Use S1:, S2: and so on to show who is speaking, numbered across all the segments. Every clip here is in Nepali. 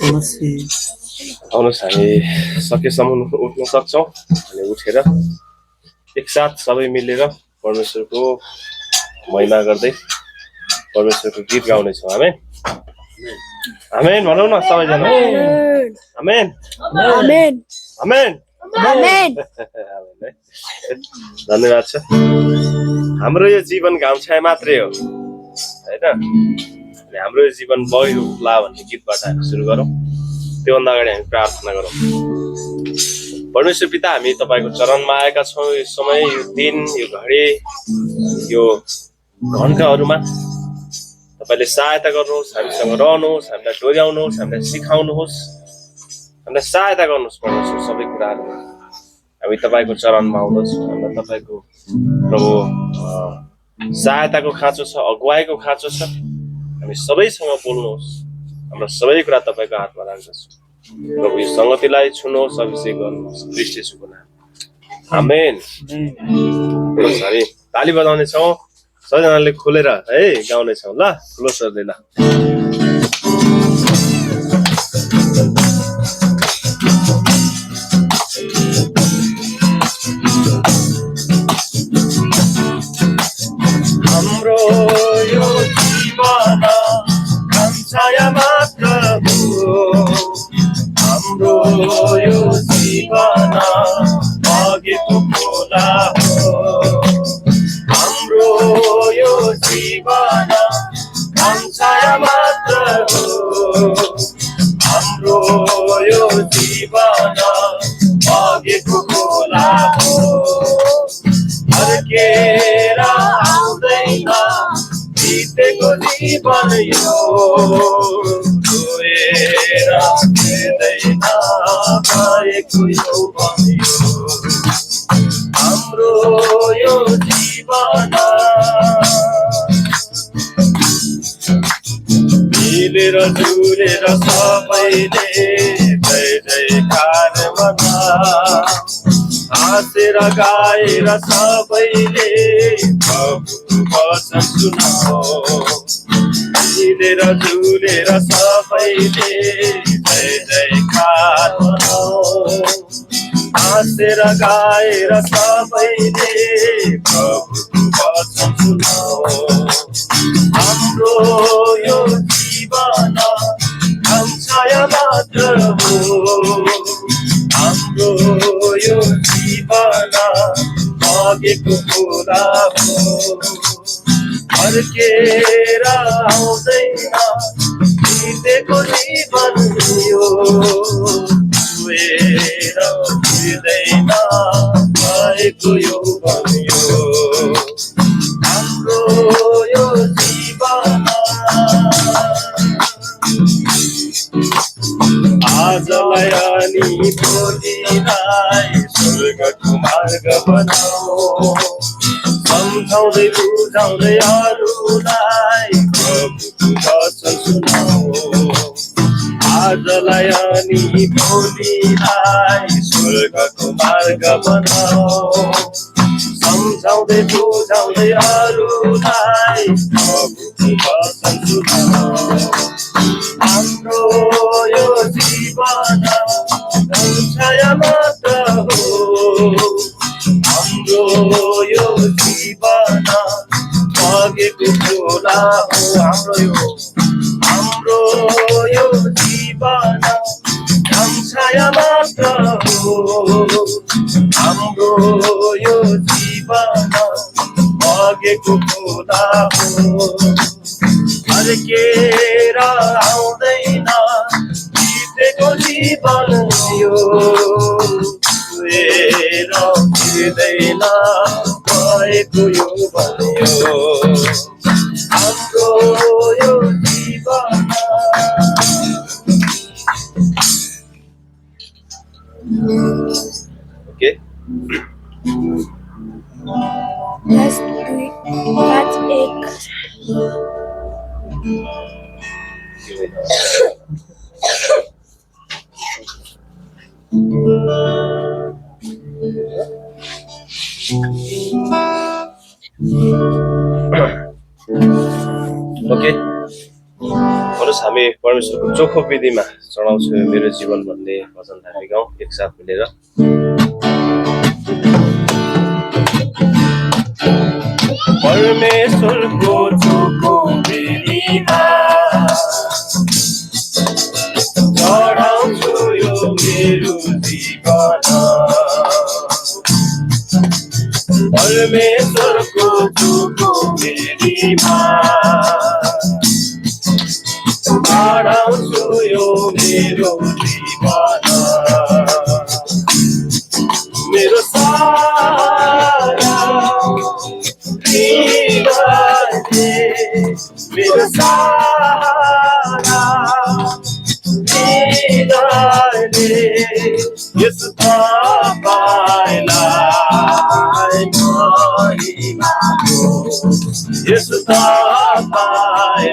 S1: आउनुहोस् हामी सकेसम्म उठ्न सक्छौँ अनि उठेर एकसाथ सबै मिलेर परमेश्वरको महिमा गर्दै परमेश्वरको गीत गाउनेछौँ। आमेन आमेन भनौँ न सबैजना। आमेन आमेन आमेन आमेन। धन्यवाद छ। हाम्रो यो जीवन घाम छाया मात्रै हो हैन। हाम्रो यो जीवन बगिला भन्ने गीतबाट हामी सुरु गरौँ। त्योभन्दा अगाडि हामी प्रार्थना गरौँ। परमेश्वर पिता, हामी तपाईको चरणमा आएका छौँ। यो समय, यो दिन, यो घडी, यो घण्टाहरूमा तपाईले सहायता गर्नुहोस्, हामीसँग रहनुहोस्, हामीलाई डोर्याउनुहोस्, हामीलाई सिकाउनुहोस्, हामीलाई सहायता गर्नुहोस् परमेश्वर। सबै कुराहरूमा हामी तपाईको चरणमा आउँदछौँ। हामीलाई तपाईको प्रभु सहायताको खाँचो छ, अगुवाईको खाँचो छ। हामी सबैसँग बोल्नुहोस्, हाम्रो सबै कुरा तपाईको हातमा राख्दछौँ प्रभु। यो संगतिलाई छुनुहोस्, अभिषेक गर्नुहोस् ख्रीष्ट येशूको नाम। आमेन। हामी ताली बजाउने छौँ, सबैजनाले खोलेर है गाउने छौँ ल, ठुलो स्वरले ल। हाम्रो यो जीवन घाम छाया मात्र हो, हाम्रो यो जीवन बगेको खोला हो, हाम्रो यो जीवन घाम छाया मात्र हो, हाम्रो यो जीवन बगेको खोला हो। फर्केर आउँदैन बितेको जीवन यो, रोएर हेर्दैन भएको यौवन यो, हाम्रो यो जीवन मिलेर जुलेर सबैले जय जयकार मना, हाँसेर गाएर सबैले प्रभुको वचन सुनाऊ। मिलेर जुलेर सबैले जय जयकार मनाऊ, हाँसेर गाएर सबैले प्रभुको वचन सुनाऊ। हाम्रो यो जीवन घाम छाया मात्र हो, हाम्रो यो जीवन बगेको खोला हो। फर्केर आउँदैन बितेको जीवन यो, रोएर हिँड्दैन भएको यौवन यो, हाम्रो यो जीवन। आजलाई अनि भोलिलाई स्वर्गको मार्ग बनाऊ, सम्झाउँदै बुझाउँदै अरूलाई प्रभुको वचन सुनाऊ। आजलाई अनि भोलिलाई स्वर्गको मार्ग बनाऊ, सम्झाउँदै बुझाउँदै अरूलाई प्रभुको वचन सुनाऊ। हाम्रो यो जीवन घाम छाया मात्र हो, हाम्रो यो जीवन बगेको खोला हो। हाम्रो यो जीवन घाम छाया मात्र हो, हाम्रो यो जीवन बगेको खोला हो। फर्केर आउँदैन बितेको जीवन यो, रोएर हिँड्दैन भएको यौवन यो, हाम्रो यो जीवन। Okay,
S2: That's it.
S1: ओके, भन्नुहोस् हामी परमेश्वरको चोखो विधिमा चढाउँछु मेरो जीवन भन्ने भजनलाई हामी गाउँ एकसाथ मिलेर। परमेश्वरको चोखो विधिमा चढाउँछु यो मेरो जीवन। परमेश्वरको चोखो विधिमा चढाउँछु यो मेरो जीवन। मेरो सारा हृदयले, मेरो सारा हृदयले यसो तपाईँलाई महिमा हो, यसो तपाईँलाई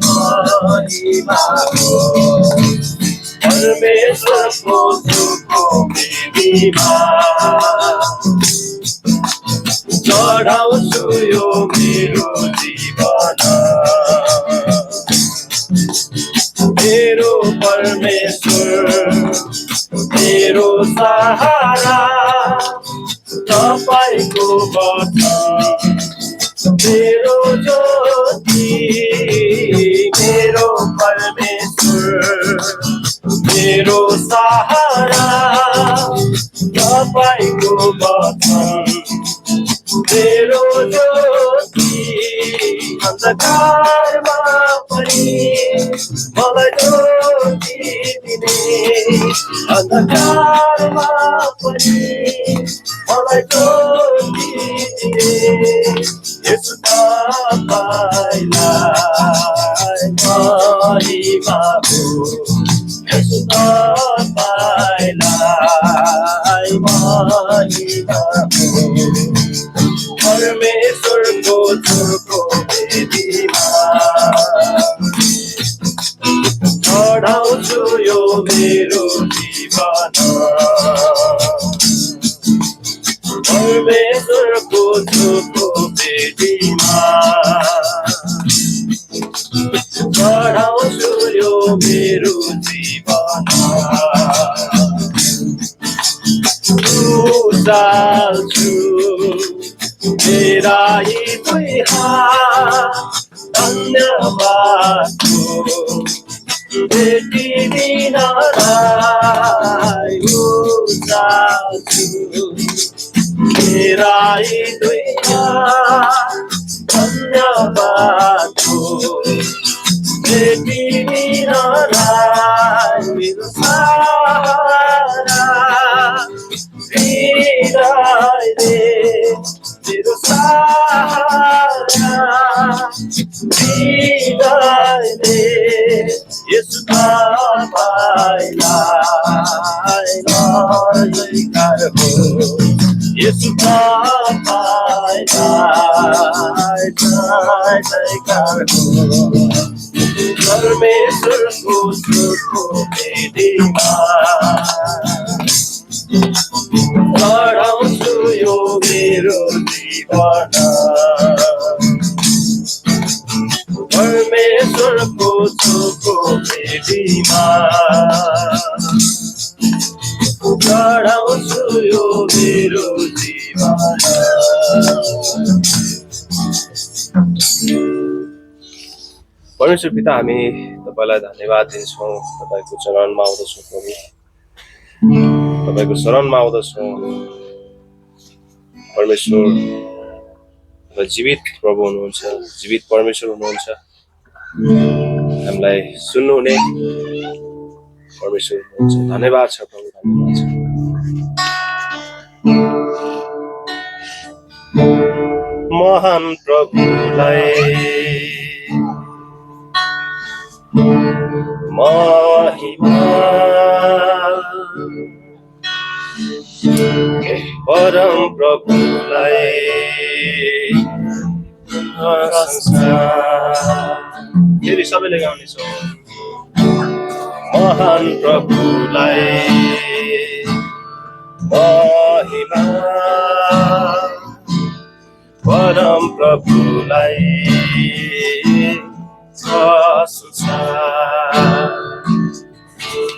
S1: महिमा हो। परमेश्वरको चोखो विधिमा चढाउँछु यो मेरो जीवन। मेरो परमेश्वर मेरो सहारा तपाईँको वचन मेरो ज्योति। मेरो परमेश्वर मेरो सहारा तपाईँको वचन मेरो ज्योति। अन्धकारमा पनि मलाई ज्योति दिने, अन्धकारमा पनि मलाई ज्योति दिने यसो तपाईँलाई महिमा हो, यसो तपाईँलाई महिमा हो। परमेश्वरको चोखो विधिमा चढाउँछु यो मेरो जीवन। परमेश्वरको चोखो विधिमा चढाउँछु यो मेरो जीवन। उचाल्छु मेरा यी दुई हात धन्यवादको भेटिदिनलाई। उचाल्छु मेरा यी दुई हात धन्यवादको भेटिदिनलाई। मेरो सारा हृदयले, मेरो सारा हृदयले यसो तपाईँलाई जयकार हो, यसो तपाईँलाई जयकार हो। परमेश्वरको चोखो विधिमा चढाउँछु यो मेरो जीवन। परमेश्वरको चोखो विधिमा चढाउँछु यो मेरो जीवन। परमेश्वर पिता, हामी तपाईलाई धन्यवाद दिन्छौँ। तपाईको चरणमा आउँदछौँ प्रभु, तपाईको शरणमा आउँदछौँ परमेश्वर। तपाईँ जीवित प्रभु हुनुहुन्छ, जीवित परमेश्वर हुनुहुन्छ। हामीलाई सुन्नुहुने परमेश्वर हुनुहुन्छ। धन्यवाद छ प्रभु, धन्यवाद छ। महान प्रभुलाई महिमा, परम प्रभुलाई फेरि सबैले गाउनेछौँ। महान प्रभुलाई महिमा, परम प्रभुलाई संसार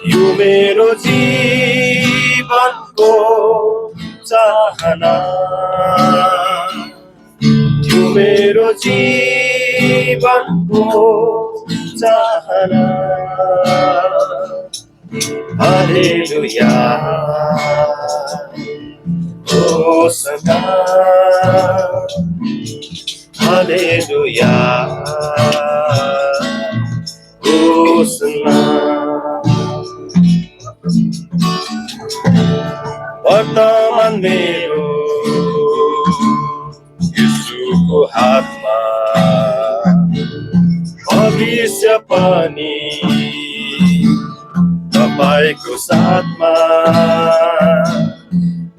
S1: यो मेरो जीवनको चाहना यो मेरो जीवनको चाहना हालेलुया होसना हालेलुया होसना वर्तमान मेरो यीशुको हातमा भविष्य पनि तपाईको साथमा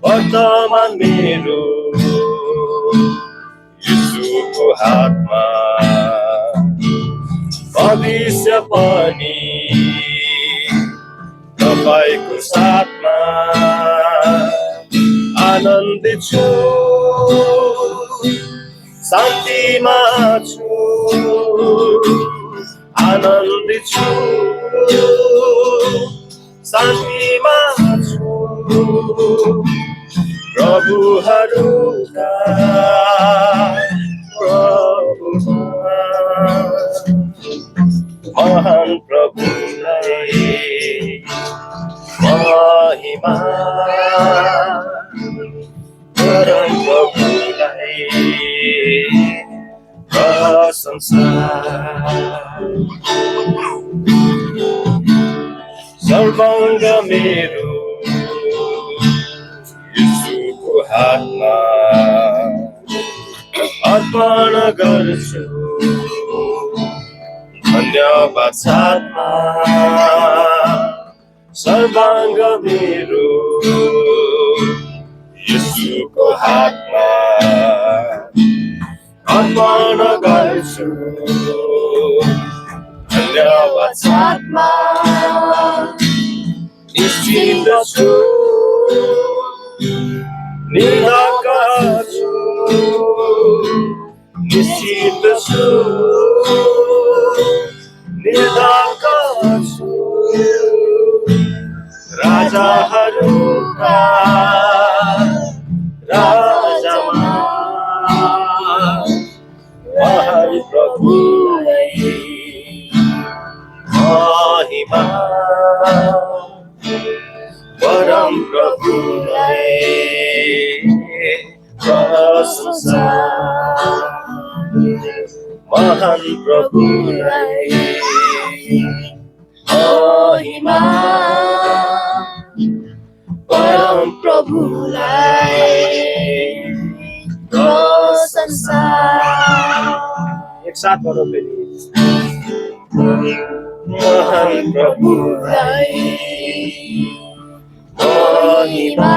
S1: वर्तमान मेरो यीशुको हातमा भविष्य पनि तपाईको साथमा आनन्दित छु शान्तिमा छु आनन्दित छु शान्तिमा छु प्रभुहरूका प्रभुमा महान प्रभुलाई महिमा परम प्रभुलाई प्रशंसा सर्वाङ्ग मेरो यीशुको हातमा अर्पण गर्छु धन्यवाद साथमा सर्वाङ्ग मेरो यीशुको हातमा अर्पण गर्छु धन्यवाद साथमा निश्चित छु निराक छु निश्चित छु निराक छु राजाहरूका राजामा महान प्रभुलाई महिमा परम प्रभुलाई प्रशंसा महान प्रभुलाई महिमा परम प्रभुलाई प्रशंसा एक साथ बोलो महान प्रभुलाई महिमा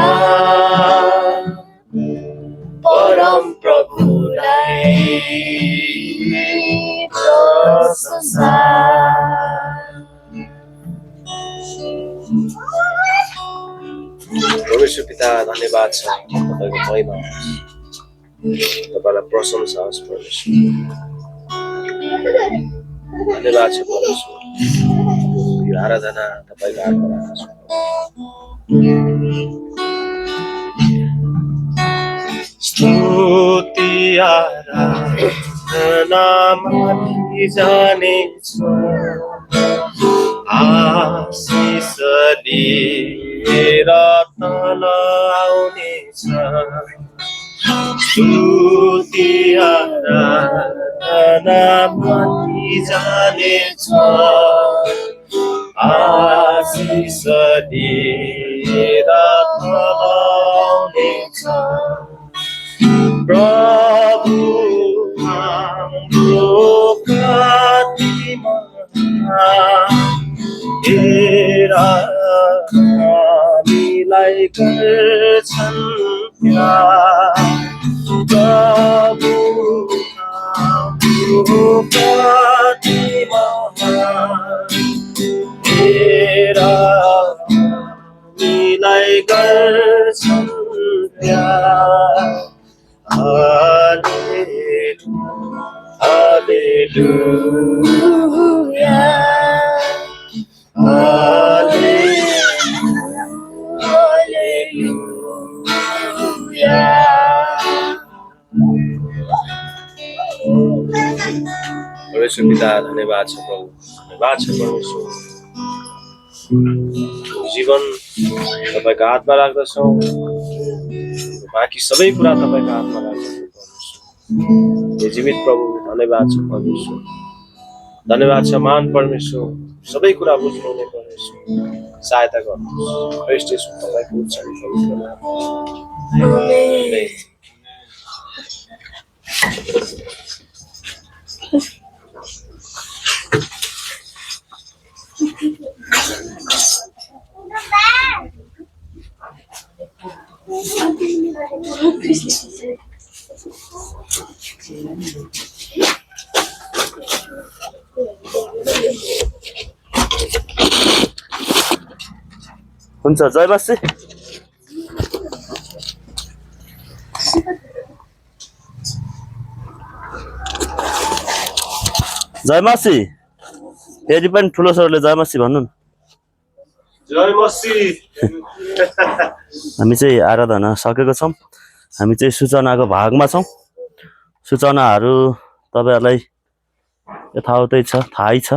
S1: परम प्रभुलाई प्रशंसा परमेश्वर पिता धन्यवाद छ तपाईको महिमा तपाईलाई प्रशंसा होस् परमेश्वर धन्यवाद छ परमेश्वर यो आराधना तपाईको हातमा छ स्तुति आराधना माथि जानेछ आशिष लिएर तल आउनेछ स्तुति आराधना माथि जानेछ आशिष लिएर तल आउनेछ प्रभु हाम्रो कतिमा हेरा हामीलाई गर्छन् प्यार प्रभु हाम्रो कतिमा हेरा हामीलाई गर्छन् प्यार Hallelujah, परमेश्वर पिता धन्यवाद छ प्रभु, धन्यवाद छ परमेश्वर। जीवन तपाईँको हातमा राख्दछौँ, बाँकी सबै कुरा तपाईँको हातमा राख्दछौँ परमेश्वर। हे जीवित प्रभु धन्यवाद छ परमेश्वर, धन्यवाद छ महान परमेश्वर। सबै कुरा बुझ्नुहुने परमेश्वर सहायता गर्नुहोस्। ख्रीष्ट येशू तपाईँको उच्चारण पवित्र नाम। आमेन।
S2: हुन्छ जय बासी। जय मासी। फेरि पनि ठुलो स्वरले जय मासी भन्नु न।
S1: जय मसी।
S2: हामी चाहिँ आराधना सकेको छौँ। हामी चाहिँ सूचनाको भागमा छौँ। सूचनाहरू तपाईहरुलाई यथावतै छ, थाहै छ।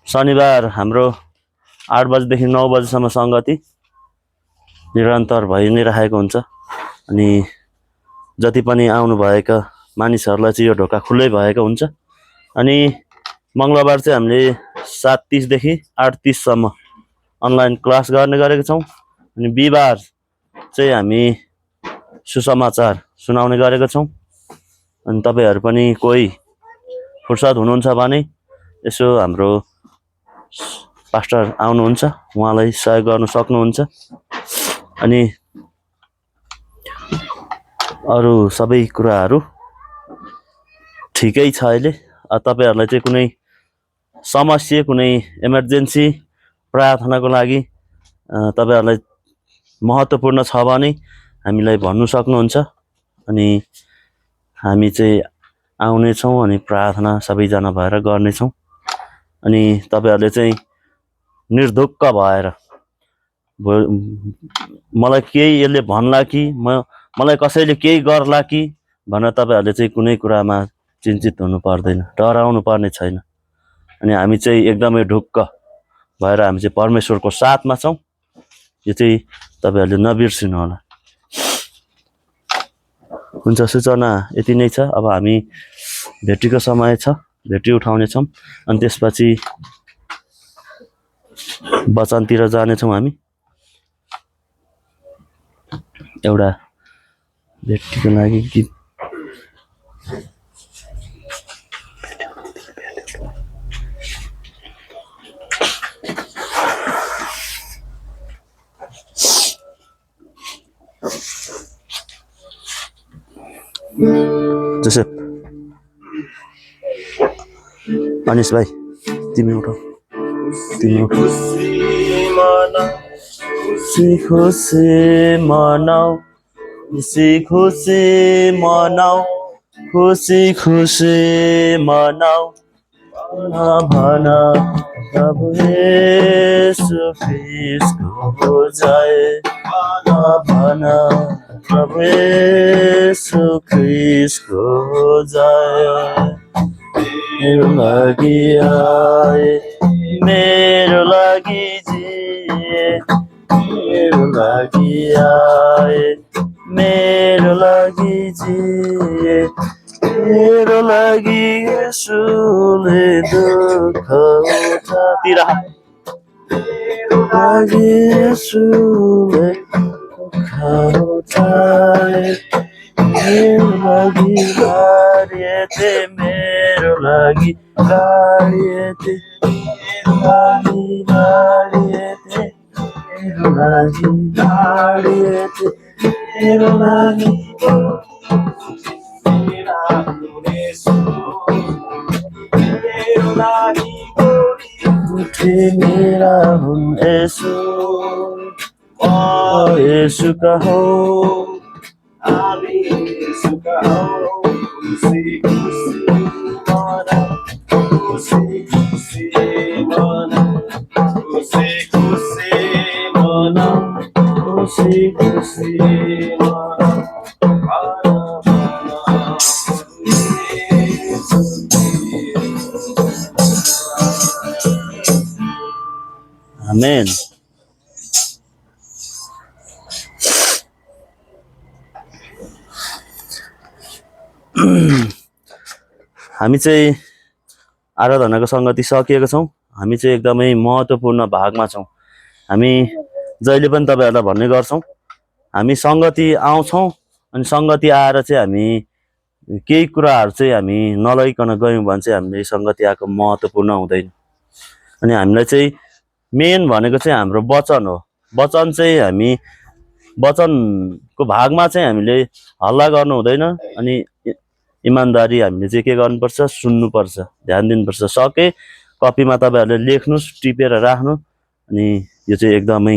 S2: शनिबार हाम्रो 8 बजेदेखि 9 बजेसम्म संगति निरन्तर भइ नै रहेको हुन्छ। अनि जति पनि आउनुभएका मानिसहरूलाई चाहिँ यो ढोका खुल्लै भएको हुन्छ। अनि मङ्गलबार चाहिँ हामीले 7:30 देखि 8:30 सम्म अनलाइन क्लास गर्ने गरेका छौँ। अनि बिहीबार चाहिँ हामी सुसमाचार सुनाउने गरेका छौँ। अनि तपाईहरु पनि कोही फुर्सद हुनुहुन्छ भने यसो हाम्रो पास्टर आउनुहुन्छ, उहाँलाई सहयोग गर्न सक्नुहुन्छ। अनि अरु सबै कुराहरू ठिकै छ अहिले। तपाईहरुलाई चाहिँ कुनै समस्या, कुनै इमर्जेन्सी प्रार्थनाको लागि तपाईहरुलाई महत्त्वपूर्ण छ भने हामीलाई भन्नु सक्नुहुन्छ। अनि हामी चाहिँ आउने छौँ अनि प्रार्थना सबैजना भएर गर्ने छौँ। अनि तपाईहरुले चाहिँ निर्धुक्क भएर मलाई केही यसले भन्ला कि मलाई कसैले केही गर्ला कि भनेर तपाईहरुले चाहिँ कुनै कुरामा चिन्तित हुनु पर्दैन, डराउनु पर्ने छैन। अनि हामी चाहिँ एकदमै ढुक्क भएर हामी चाहिँ परमेश्वरको साथमा छौँ। यो चाहिँ तपाईहरुले नबिर्सिनु होला। हुन्छ, सूचना यति नै छ। अब हामी भेटीको समय छ, भेटी उठाउने छौँ। अनि त्यसपछि वचनतिर जानेछौँ। हामी एउटा भेटीको लागि गीत जोसेफ अनिस भाइ तिमी उठाऊ, तिमी उठाऊ। खुसी खुसी मनाऊ, खुसी खुसी मनाऊ, खुसी खुसी मनाऊ। भन प्रभु येशू ख्रीष्टको जय। भन प्रभु येशू ख्रीष्टको जय। मेरो लागि आए, मेरो लागि जिए, मेरो लागि आए, मेरो लागि जिए, मेरो लागि येशूले दुःख उठातिर, मेरो लागि येशूले दुःख उठाए। मेरो लागि गाडिए थे, मेरो लागि गाडिए थे, मेरो लागि गाडिए थे, मेरो लागि गाडिए थे, मेरो लागि उठे मेरा हुन येशू, येशू का हो, आमी येशू का हो। खुसी खुसी
S1: खुसी खुसी मन खुसी खुसी मन खुसी खुसी मन
S2: आमेन। हामी चाहिँ आराधनाको सङ्गति सकिएको छौँ। हामी चाहिँ एकदमै महत्त्वपूर्ण भागमा छौँ। हामी जहिले पनि तपाईँहरूलाई भन्ने गर्छौँ, हामी सङ्गति आउँछौँ अनि सङ्गति आएर चाहिँ हामी केही कुराहरू चाहिँ हामी नलइकन गयौँ भने चाहिँ हामीले सङ्गति आएको महत्त्वपूर्ण हुँदैन। अनि हामीलाई चाहिँ मेन भनेको चाहिँ हाम्रो वचन हो। वचन चाहिँ हामी वचनको भागमा चाहिँ हामीले हल्ला गर्नु हुँदैन। अनि इमान्दारी हामीले चाहिँ के गर्नुपर्छ, सुन्नुपर्छ, ध्यान दिनुपर्छ। सके कपीमा तपाईँहरूले लेख्नुहोस्, टिपेर राख्नु। अनि यो चाहिँ एकदमै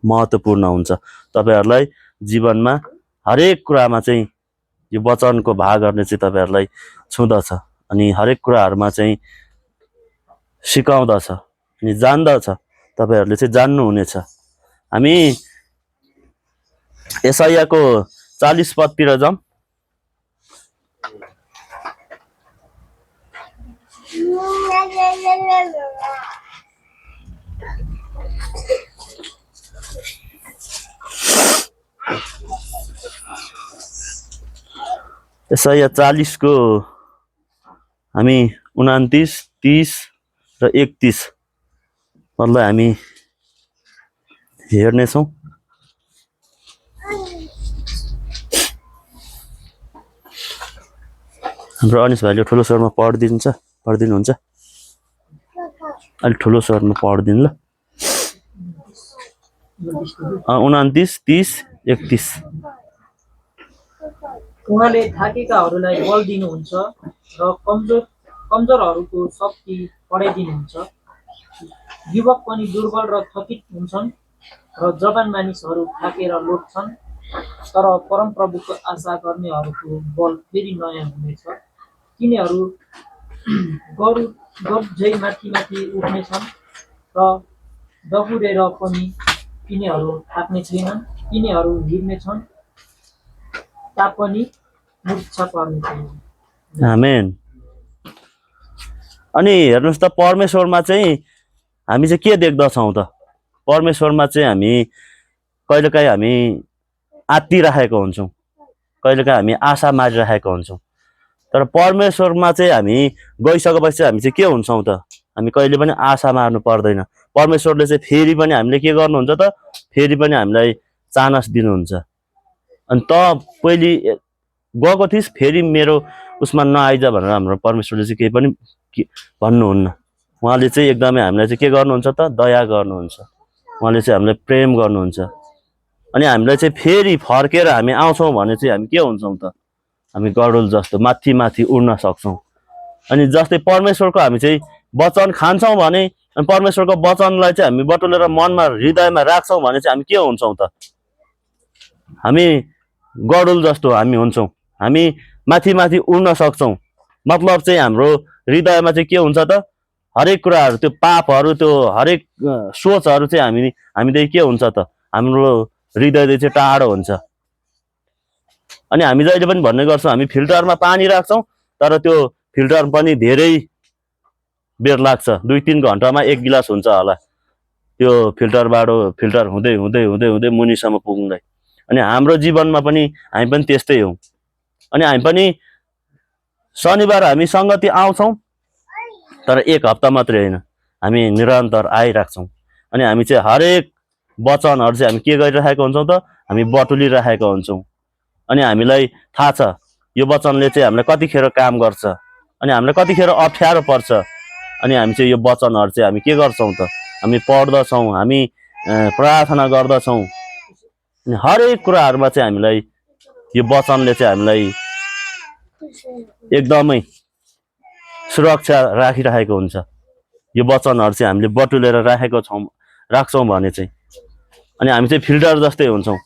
S2: महत्त्वपूर्ण हुन्छ। तपाईँहरूलाई जीवनमा हरेक कुरामा चाहिँ यो वचनको भागहरूले चाहिँ तपाईँहरूलाई छुँदछ अनि हरेक कुराहरूमा चाहिँ सिकाउँदछ अनि जान्दछ। तपाईँहरूले चाहिँ जान्नुहुनेछ। हामी यशायाको 40 पदतिर जाउँ। यशाया 40 को हामी 29, 30 र 31 पदलाई हामी हेर्नेछौँ। हाम्रो अनिस भाइले ठुलो स्वरमा पढिदिनुहुन्छ। अलिक ठुलो स्वरमा पढिदिनु ल। 29, 30, 31।
S3: उहाँले थाकेकाहरूलाई बल दिनुहुन्छ र कमजोरहरूको शक्ति बढाइदिनुहुन्छ। युवक पनि दुर्बल र थकित हुन्छन् र जवान मानिसहरू थाकेर लोट्छन्। तर परमप्रभुको आशा गर्नेहरूको बल फेरि नयाँ हुनेछ। तिनीहरू गरुड झै माथि माथि उठ्नेछन् र दगुरेर पनि तिनीहरू थाक्ने छैनन्। तिनीहरू हिँड्नेछन् तापनि मूर्छा पर्ने छैन।
S2: आमेन। अनि हेर्नुहोस् त, परमेश्वरमा चाहिँ हामी चाहिँ के देख्दछौँ त? परमेश्वरमा चाहिँ हामी कहिलेकाहीँ हामी आत्तिराखेको हुन्छौँ, कहिलेकाहीँ हामी आशा मारिराखेको हुन्छौँ। तर परमेश्वरमा चाहिँ हामी गइसकेपछि हामी चाहिँ के हुन्छौँ त? हामी कहिले पनि आशा मार्नु पर्दैन। परमेश्वरले चाहिँ फेरि पनि हामीले के गर्नुहुन्छ त? फेरि पनि हामीलाई चानस दिनुहुन्छ। अनि त पहिले गएको थिइस्, फेरि मेरो उसमा नआइज भनेर हाम्रो परमेश्वरले चाहिँ केही पनि भन्नुहुन्न। उहाँले चाहिँ एकदमै हामीलाई चाहिँ के गर्नुहुन्छ त? दया गर्नुहुन्छ। उहाँले चाहिँ हामीलाई प्रेम गर्नुहुन्छ। अनि हामीलाई चाहिँ फेरि फर्केर हामी आउँछौँ भने चाहिँ हामी के हुन्छौँ त? हामी गरुड जस्तो माथि माथि उड्न सक्छौँ। अनि जस्तै परमेश्वरको हामी चाहिँ वचन खान्छौँ भने, अनि परमेश्वरको वचनलाई चाहिँ हामी बटुलेर मनमा हृदयमा राख्छौँ भने चाहिँ हामी के हुन्छौँ त? हामी गरुड जस्तो हामी हुन्छौँ। हामी माथि माथि उड्न सक्छौँ। मतलब चाहिँ हाम्रो हृदयमा चाहिँ के हुन्छ त? हरेक कुराहरू, त्यो पापहरू, त्यो हरेक सोचहरू चाहिँ हामीदेखि के हुन्छ त? हाम्रो हृदयदेखि चाहिँ टाढो हुन्छ। अनि हामी जहिले पनि भन्ने गर्छौँ, हामी फिल्टरमा पानी राख्छौँ, तर त्यो फिल्टर पनि धेरै बेर लाग्छ। 2-3 घन्टामा 1 गिलास हुन्छ होला त्यो फिल्टर हुँदै हुँदै हुँदै हुँदै मुनिसम्म पुग्दै। अनि हाम्रो जीवनमा पनि हामी पनि त्यस्तै हौँ। अनि हामी पनि शनिबार हामी सङ्गति आउँछौँ, तर 1 हप्ता मात्रै होइन, हामी निरन्तर आइराख्छौँ। अनि हामी चाहिँ हरेक वचनहरू चाहिँ हामी के गरिरहेको हुन्छौँ त? हामी बटुलिरहेको हुन्छौँ। अनि हामीलाई थाहा छ यो वचनले चाहिँ हामीलाई कतिखेर काम गर्छ अनि हामीलाई कतिखेर अप्ठ्यारो पर्छ। अनि हामी चाहिँ यो वचनहरू चाहिँ हामी के गर्छौँ त? हामी पढ्दछौँ, हामी प्रार्थना गर्दछौँ। अनि हरेक कुराहरूमा चाहिँ हामीलाई यो वचनले चाहिँ हामीलाई एकदमै सुरक्षा राखिरहेको हुन्छ। यो वचनहरू चाहिँ हामीले बटुलेर राख्छौँ भने चाहिँ, अनि हामी चाहिँ फिल्टर जस्तै हुन्छौँ।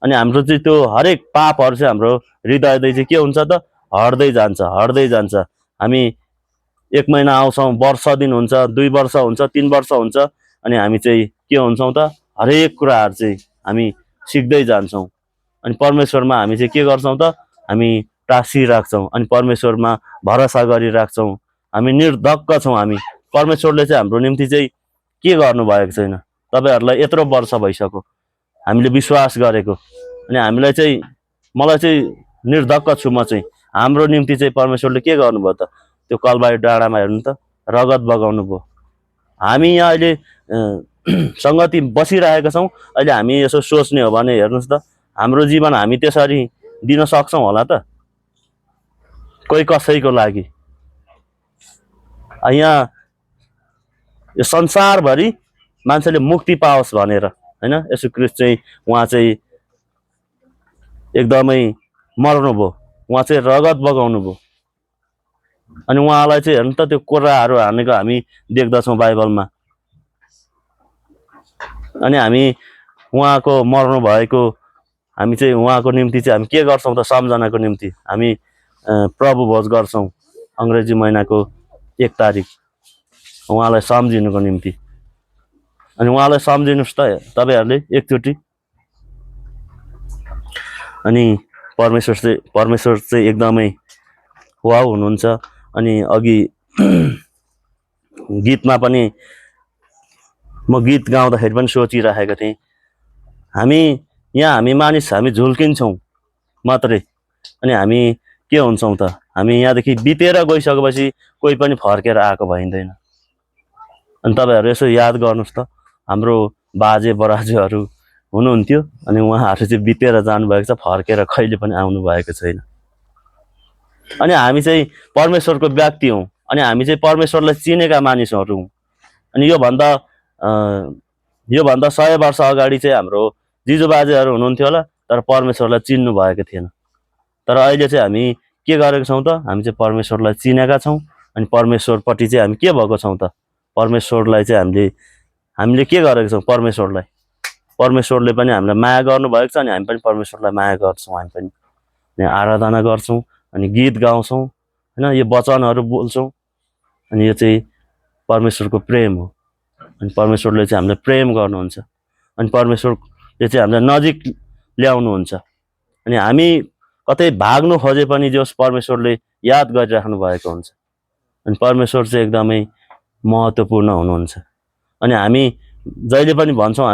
S2: अनि हाम्रो चाहिँ त्यो हरेक पापहरू चाहिँ हाम्रो हृदयदेखि चाहिँ के हुन्छ त? हट्दै जान्छ। हामी 1 महिना आउँछौँ, वर्ष दिन हुन्छ, 2 वर्ष हुन्छ, 3 वर्ष हुन्छ, अनि हामी चाहिँ के हुन्छौँ त हरेक कुराहरू चाहिँ हामी सिक्दै जान्छौँ। अनि परमेश्वरमा हामी चाहिँ के गर्छौँ त हामी टाँसिराख्छौँ अनि परमेश्वरमा भरोसा गरिराख्छौँ। हामी निर्धक्क छौँ। हामी परमेश्वरले चाहिँ हाम्रो निम्ति चाहिँ के गर्नुभएको छैन। तपाईँहरूलाई यत्रो वर्ष भइसक्यो हामीले विश्वास गरेको, अनि हामीलाई चाहिँ मलाई चाहिँ निर्धक्क छु म चाहिँ। हाम्रो निम्ति चाहिँ परमेश्वरले के गर्नुभयो त त्यो कलवारी डाँडामा हेर्नु त रगत बगाउनु भयो। हामी यहाँ अहिले सङ्गति बसिरहेका छौँ। अहिले हामी यसो सोच्ने हो भने हेर्नुहोस् त हाम्रो जीवन हामी त्यसरी दिन सक्छौँ होला त कोही कसैको लागि। यहाँ यो संसारभरि मान्छेले मुक्ति पाओस् भनेर होइन यसो ख्रीष्ट चाहिँ उहाँ चाहिँ एकदमै मर्नुभयो, उहाँ चाहिँ रगत बगाउनु भयो। अनि उहाँलाई चाहिँ हेर्नु त त्यो कोर्राहरू हानेको हामी देख्दछौँ बाइबलमा। अनि हामी उहाँको मर्नु भएको हामी चाहिँ उहाँको निम्ति चाहिँ हामी के गर्छौँ त सम्झनाको निम्ति हामी प्रभु भोज गर्छौँ अङ्ग्रेजी महिनाको 1 तारिक उहाँलाई सम्झिनुको निम्ति। अनि उहाँलाई सम्झिनुहोस् त तपाईँहरूले एकचोटि। अनि परमेश्वर चाहिँ एकदमै वाउ हुनुहुन्छ। अनि अघि गीतमा पनि म गीत गाउँदाखेरि पनि सोचिरहेको थिएँ हामी मानिस हामी झुल्किन्छौँ मात्रै, अनि हामी के हुन्छौँ त हामी यहाँदेखि बितेर गइसकेपछि कोही पनि फर्केर आएको भइँदैन। अनि तपाईँहरू यसो याद गर्नुहोस् त हाम्रो बाजे बराजुहरू हुनुहुन्थ्यो अनि उहाँहरू चाहिँ बितेर जानुभएको छ, फर्केर कहिले पनि आउनु भएको छैन। अनि हामी चाहिँ परमेश्वरको व्यक्ति हौँ अनि हामी चाहिँ परमेश्वरलाई चिनेका मानिसहरू हौँ। अनि योभन्दा 100 वर्ष अगाडि चाहिँ हाम्रो जिजुबाजेहरू हुनुहुन्थ्यो होला तर परमेश्वरलाई चिन्नु भएको थिएन। तर अहिले चाहिँ हामी के गरेको छौँ त हामी चाहिँ परमेश्वरलाई चिनेका छौँ। अनि परमेश्वरपट्टि चाहिँ हामी के भएको छौँ त परमेश्वरलाई चाहिँ हामीले के गरेको छौँ परमेश्वरले पनि हामीलाई माया गर्नुभएको छ अनि हामी पनि परमेश्वरलाई माया गर्छौँ। हामी पनि आराधना गर्छौँ अनि गीत गाउँछौँ होइन यो वचनहरू बोल्छौँ। अनि यो चाहिँ परमेश्वरको प्रेम हो। अनि परमेश्वरले चाहिँ हामीलाई प्रेम गर्नुहुन्छ अनि परमेश्वरले चाहिँ हामीलाई नजिक ल्याउनुहुन्छ। अनि हामी कतै भाग्नु खोजे पनि जस परमेश्वरले याद गरिराख्नु भएको हुन्छ। अनि परमेश्वर चाहिँ एकदमै महत्त्वपूर्ण हुनुहुन्छ। अनि हामी जहिले पनि भन्छौँ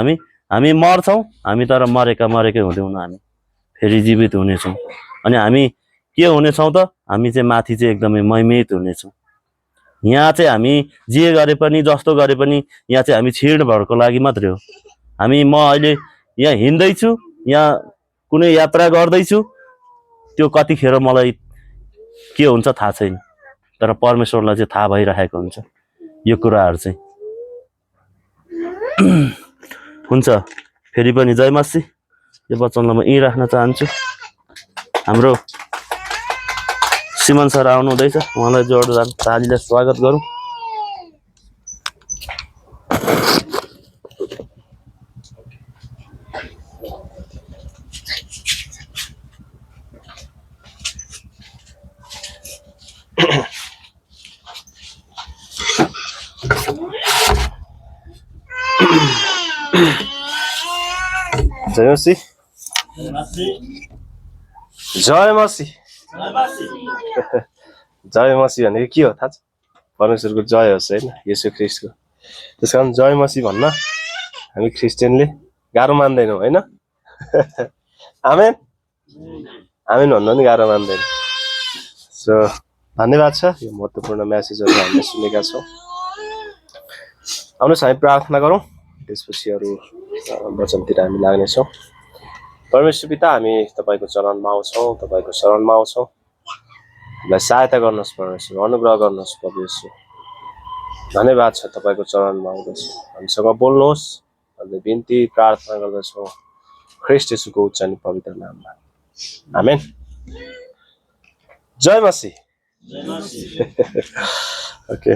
S2: हामी मर्छौँ, हामी तर मरेकै हुँदैनौँ, हामी फेरि जीवित हुनेछौँ। अनि हामी के हुनेछौँ त हामी चाहिँ माथि चाहिँ एकदमै महिमित हुनेछौँ। यहाँ चाहिँ हामी जे गरे पनि जस्तो गरे पनि यहाँ चाहिँ हामी छिर्नभरको लागि मात्रै हो। म अहिले यहाँ हिँड्दैछु, यहाँ कुनै यात्रा गर्दैछु, त्यो कतिखेर मलाई के हुन्छ थाहा छैन, तर परमेश्वरलाई चाहिँ थाहा भइरहेको हुन्छ यो कुराहरू चाहिँ। हुन्छ फेरि पनि जय मसी। यो वचनलाई म यहीँ राख्न चाहन्छु। हाम्रो सिमन सर आउनु हुँदैछ, उहाँलाई जोरदार तालीले स्वागत गरौँ।
S1: जय मसी। जय मसी। जय मसी भनेको के हो थाहा छ? परमेश्वरको जय होस् होइन, येशू ख्रीष्टको। त्यस कारण जय मसी भन्न हामी क्रिस्चियनले गाह्रो मान्दैनौँ होइन। आमेन आमेन भन्नु पनि गाह्रो मान्दैन। सो धन्यवाद छ, यो महत्त्वपूर्ण म्यासेजहरू हामीले सुनेका छौँ। आउनुहोस् हामी प्रार्थना गरौँ, त्यसपछि अरू वचनतिर हामी लाग्नेछौँ। परमेश्वर पिता हामी तपाईँको चरणमा आउँछौँ, तपाईँको शरणमा आउँछौँ। हामीलाई सहायता गर्नुहोस् परमेश्वर, अनुग्रह गर्नुहोस् प्रभु येशू। धन्यवाद छ तपाईँको चरणमा आउँदछु, हामीसँग बोल्नुहोस् भन्ने बिन्ती प्रार्थना गर्दछौँ ख्रीष्ट येशूको उच्च अनि पवित्र नाममा। आमेन। जय मसी। ओके,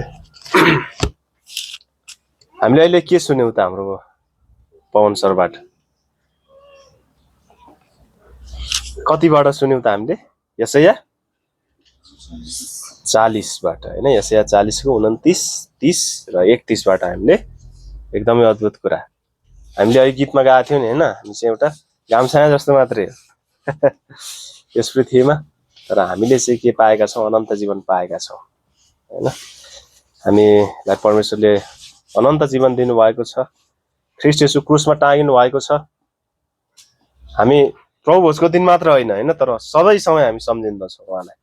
S1: हामीले अहिले के सुन्यौँ त हाम्रो पवन सरबाट? कतिबाट सुन्यौँ त हामीले? यसैया 40बाट होइन, यशया 40को 29, 30 र 31बाट हामीले एकदमै अद्भुत कुरा हामीले अहिले गीतमा गाएको थियौँ नि होइन, हामी चाहिँ एउटा गामछाया जस्तो मात्रै हो यस पृथ्वीमा, तर हामीले चाहिँ के पाएका छौँ? अनन्त जीवन पाएका छौँ होइन। हामीलाई परमेश्वरले अनन्त जीवन दिनुभएको छ, ख्रीष्ट येशू क्रुसमा टाँगिनु भएको छ। हामी प्रभु भोजको दिन मात्र होइन होइन, तर सबै समय हामी सम्झिँदछौँ उहाँलाई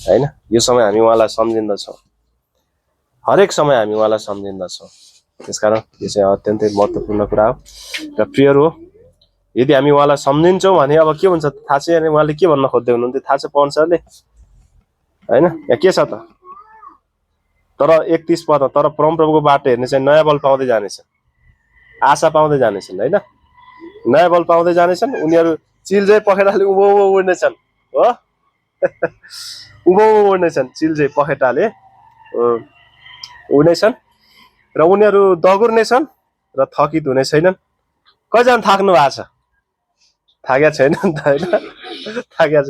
S1: होइन। यो समय हामी उहाँलाई सम्झिँदछौँ, हरेक समय हामी उहाँलाई सम्झिँदछौँ। त्यसकारण यो चाहिँ अत्यन्तै महत्त्वपूर्ण कुरा हो र प्रियहरू हो। यदि हामी उहाँलाई सम्झिन्छौँ भने अब के हुन्छ थाहा छ? अनि उहाँले के भन्न खोज्दै हुनुहुन्थ्यो थाहा छ पवन सरले होइन? यहाँ के छ त? तर 31 पद, तर परमप्रभुको बाटो हेर्ने चाहिँ नयाँ बल पाउँदै जानेछन्, आशा पाउँदै जानेछन् होइन, नयाँ बल पाउँदै जानेछन्। उनीहरू चिल्जे पखेटाले उभो उभो उड्नेछन् हो उभो उभो उड्नेछन्, चिल्जे पखेटाले उड्नेछन् र उनीहरू दगुर्नेछन् र थकित हुने छैनन्। कतिजना थाक्नु भएको छ? थाकेको छैन नि त होइन, थाकेको छ।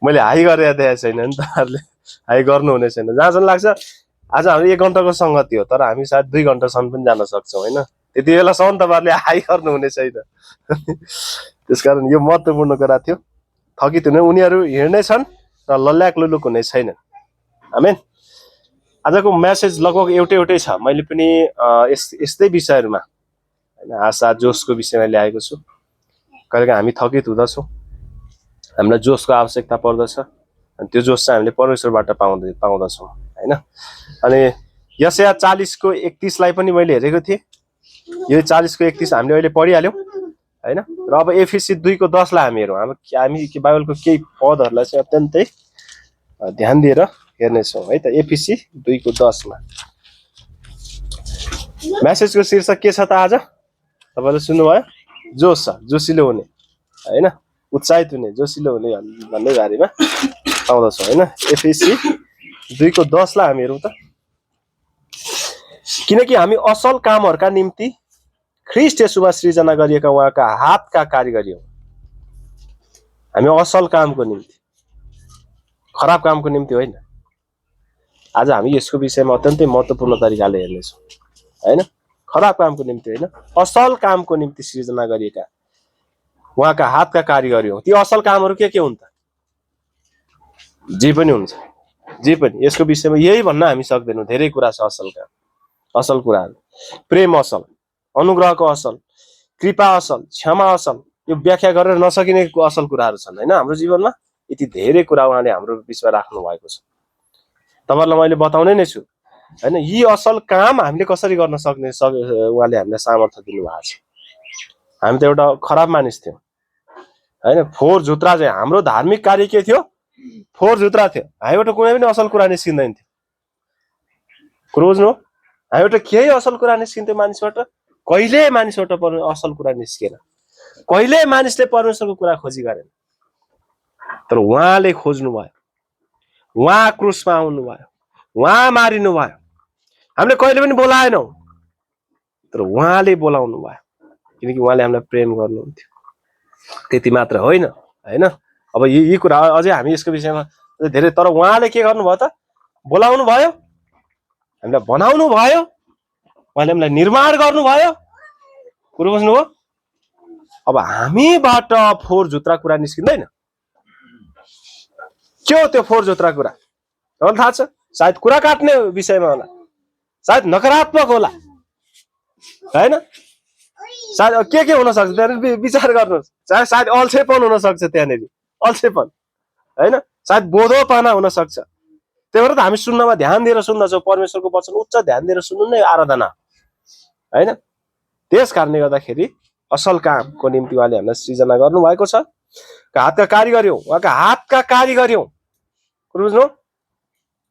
S1: मैले हाई गरेर देखाएको छैन नि, तपाईँहरूले हाई गर्नुहुने छैन। जहाँसम्म लाग्छ आज हाम्रो 1 घन्टाको सङ्गति हो, तर हामी सायद 2 घन्टासम्म पनि जान सक्छौँ होइन। त्यति बेलासम्म तपाईँहरूले हाई गर्नुहुने छैन त्यसकारण यो महत्त्वपूर्ण कुरा थियो। थकित हुने, उनीहरू हिँड्नेछन् र लल्याक लुलुक हुने छैनन्। आमेन। आजको मेसेज लगभग एउटै छ। मैले पनि यस्तै विषयहरूमा होइन, आशा जोसको विषयमा ल्याएको छु। कहिलेकाहीँ हामी थकित हुँदछौँ, हामीलाई जोसको आवश्यकता पर्दछ, अनि त्यो जोस चाहिँ हामीले परमेश्वरबाट पाउँदछौँ होइन। अनि यशया 40को 31लाई पनि मैले हेरेको थिएँ। यो 40को 31 हामीले अहिले पढिहाल्यौँ होइन। र अब एफिसी 2को 10लाई हामी हेरौँ। हामी बाइबलको केही पदहरूलाई चाहिँ अत्यन्तै ध्यान दिएर हेर्नेछौँ है त। एफिसी 2को 10मा मेसेजको शीर्षक के छ त? आज तपाईँले सुन्नुभयो? जोस छ, जोसिलो हुने होइन, उत्साहित हुने, जोसिलो हुने भन्ने बारेमा पाउँदछौँ होइन। एफिसी 2को 10लाई हामी हेरौँ त। किनकि हामी असल कामहरूका निम्ति ख्रीष्ट येशूमा सृजना गरिएका उहाँका हातका कारिगरी हौँ। हामी असल कामको निम्ति, खराब कामको निम्ति होइन। आज हामी यसको विषयमा अत्यन्तै महत्त्वपूर्ण तरिकाले हेर्नेछौँ होइन। खराब कामको निम्ति होइन, असल कामको निम्ति सृजना गरिएका उहाँका हातका कारिगरी हौँ। ती असल कामहरू के हुन् त? जे पनि हुन्छ, जे पनि। यसको विषयमा यही भन्न हामी सक्दैनौँ, धेरै कुरा छ असल काम, असल कुराहरू। प्रेम असल, अनुग्रहको असल, कृपा असल, क्षमा असल, यो व्याख्या गरेर नसकिने असल कुराहरू छन् होइन हाम्रो जीवनमा। यति धेरै कुरा उहाँले हाम्रो बिचमा राख्नु भएको छ। तपाईँहरूलाई मैले बताउने नै छु होइन। यी असल काम हामीले कसरी गर्न सक्ने उहाँले हामीलाई सामर्थ्य दिनुभएको छ। हामी त एउटा खराब मानिस थियौँ होइन। फोहोर झुत्रा चाहिँ हाम्रो धार्मिक कार्य के थियो? फोहोर झुत्रा थियो। हामीबाट कुनै पनि असल कुरा निस्किँदैन थियो। कुरो बुझ्नु? हामीबाट केही असल कुरा निस्किन्थ्यो मानिसबाट? कहिले मानिसबाट असल कुरा निस्केन। कहिले मानिसले परमेश्वरको कुरा खोजी गरेन। तर उहाँले खोज्नु भयो, उहाँ क्रुसमा आउनुभयो, उहाँ मारिनु भयो। हामीले कहिले पनि बोलाएनौँ, तर उहाँले बोलाउनु भयो, किनकि उहाँले हामीलाई प्रेम गर्नुहुन्थ्यो। त्यति मात्र होइन होइन। अब यी कुरा अझै हामी यसको विषयमा धेरै, तर उहाँले के गर्नुभयो त? बोलाउनु भयो, हामीलाई बनाउनु भयो, उहाँले हामीलाई निर्माण गर्नुभयो। कुरो बुझ्नुभयो? अब हामीबाट फोहोर झुत्रा कुरा निस्किँदैन। के हो त्यो फोहोर झुत्रा कुरा? तपाईँलाई थाहा छ? सायद कुरा काट्ने विषयमा होला, सायद नकारात्मक होला होइन। सायद के हुन सक्छ त्यहाँनिर विचार गर्नुहोस्। सायद अल्छेपन हुन सक्छ त्यहाँनिर, अल्छेपन होइन। सायद बोधोपना हुन सक्छ। त्यही भएर त हामी सुन्नमा ध्यान दिएर सुन्दछौँ। परमेश्वरको वचन उच्च ध्यान दिएर सुन्नु नै आराधना होइन। त्यस कारणले गर्दाखेरि असल कामको निम्ति उहाँले हामीलाई सृजना गर्नुभएको छ। हातका कारिगरी हौँ, उहाँका हातका कारिगरी हौँ। बुझ्नु?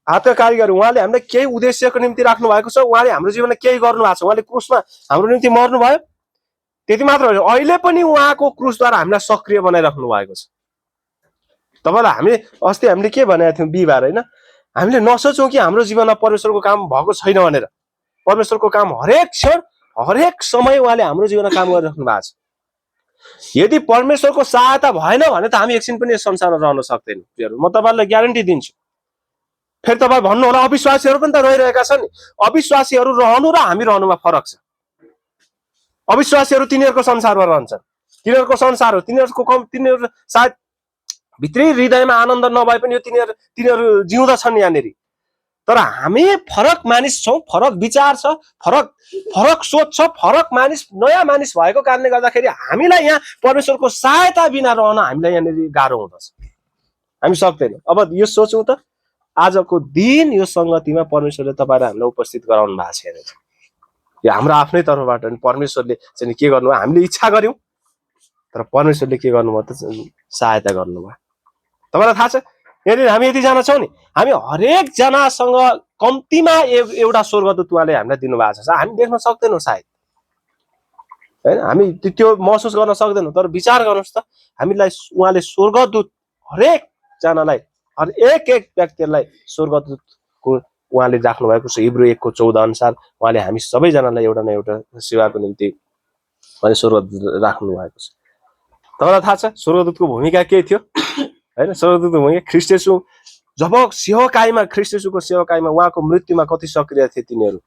S1: हातका कारिगरी। उहाँले हामीलाई केही उद्देश्यको निम्ति राख्नु भएको छ। उहाँले हाम्रो जीवनमा केही गर्नु भएको छ। उहाँले क्रुसमा हाम्रो निम्ति मर्नु भयो, त्यति मात्र होइन, अहिले पनि उहाँको क्रुसद्वारा हामीलाई सक्रिय बनाइराख्नु भएको छ। तपाईँलाई हामीले के भनेको थियौँ बिहिबार होइन? हामीले नसोचौँ कि हाम्रो जीवनमा परमेश्वरको काम भएको छैन भनेर। परमेश्वरको काम हरेक क्षण, हरेक समय उहाँले हाम्रो जीवनमा काम गरिराख्नु भएको छ। यदि परमेश्वरको सहायता भएन भने त हामी एकछिन पनि यस संसारमा रहन सक्दैनौँ प्रियहरू। म तपाईँलाई ग्यारेन्टी दिन्छु। फेरि तपाईँ भन्नु होला अविश्वासीहरू पनि त रहिरहेका छन् नि। अविश्वासीहरू रहनु र हामी रहनुमा फरक छ। अविश्वासीहरू तिनीहरूको संसारमा रहन्छन्, तिनीहरूको संसार हो, तिनीहरू सायद भित्री हृदयमा आनन्द नभए पनि तिनीहरू जिउँदछन् यहाँनिर। तर हामी फरक मानिस छौँ, फरक विचार छ, फरक सोच छ, फरक मानिस, नयाँ मानिस भएको कारणले गर्दाखेरि हामीलाई यहाँ परमेश्वरको सहायता बिना रहन हामीलाई यहाँनिर गाह्रो हुँदछ। हामी सक्दैनौँ। अब यो सोचौँ त, आजको दिन यो सङ्गतिमा परमेश्वरले तपाईँलाई हामीलाई उपस्थित गराउनु भएको छ हेर्नु। यो हाम्रो आफ्नै तर्फबाट परमेश्वरले चाहिँ के गर्नुभयो, हामीले इच्छा गऱ्यौँ तर परमेश्वरले के गर्नुभयो त सहायता गर्नुभयो। तपाईँलाई थाहा छ यदि हामी यतिजना छौँ नि, हामी हरेकजनासँग कम्तीमा एउटा स्वर्गदूत उहाँले हामीलाई दिनुभएको छ। हामी देख्न सक्दैनौँ सायद, होइन, हामी त्यो महसुस गर्न सक्दैनौँ। तर विचार गर्नुहोस् त, हामीलाई उहाँले स्वर्गदूत हरेकजनालाई, हरेक व्यक्तिलाई स्वर्गदूतको उहाँले राख्नु भएको छ। हिब्रू 1:14 अनुसार उहाँले हामी सबैजनालाई एउटा न एउटा सेवाको निम्ति उहाँले स्वर्गदूत राख्नु भएको छ। तपाईँलाई थाहा छ स्वर्गदूतको भूमिका के थियो, होइन? स्वर्गदूतको भूमिका ख्रीष्ट येशू जब सेवकाईमा, ख्रीष्ट येशूको सेवकाईमा उहाँको मृत्युमा कति सक्रिय थिए तिनीहरू।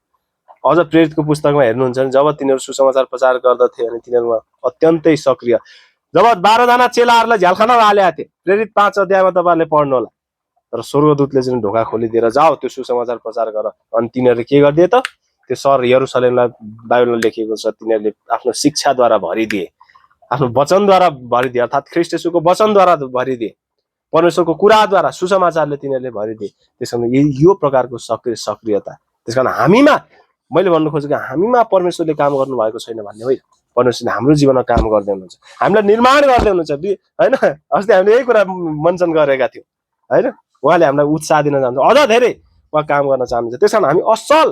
S1: अझ प्रेरितको पुस्तकमा हेर्नुहुन्छ भने जब तिनीहरू सुसमाचार प्रचार गर्दथे अनि तिनीहरूमा अत्यन्तै सक्रिय, जब 12 जना चेलाहरूलाई झ्यालखानामा हालेका थिए, प्रेरित 5 अध्यायमा तपाईँहरूले पढ्नु होला। तर स्वर्गदूतले चाहिँ ढोका खोलिदिएर जाओ त्यो सुसमाचार प्रचार गर, अनि तिनीहरूले के गरिदिए त, त्यो सहर यरुसलेमलाई बाइबलमा लेखिएको छ तिनीहरूले आफ्नो शिक्षाद्वारा भरिदिए, आफ्नो वचनद्वारा भरिदिए, अर्थात् ख्रीष्ट येशूको वचनद्वारा भरिदिए, परमेश्वरको कुराद्वारा सुसमाचारले तिनीहरूले भरिदिए। त्यसकारण यो प्रकारको सक्रियता, त्यसकारण हामीमा, मैले भन्नु खोजेको हामीमा परमेश्वरले काम गर्नु भएको छैन भन्ने होइन। परमेश्वरले हाम्रो जीवनमा काम गर्दै हुनुहुन्छ, हामीलाई निर्माण गर्दै हुनुहुन्छ, होइन? अस्ति हामीले यही कुरा मञ्चन गरेका थियौँ, होइन? उहाँले हामीलाई उत्साह दिन चाहन्छ, अझ धेरै उहाँ काम गर्न चाहनुहुन्छ। त्यसकारण हामी असल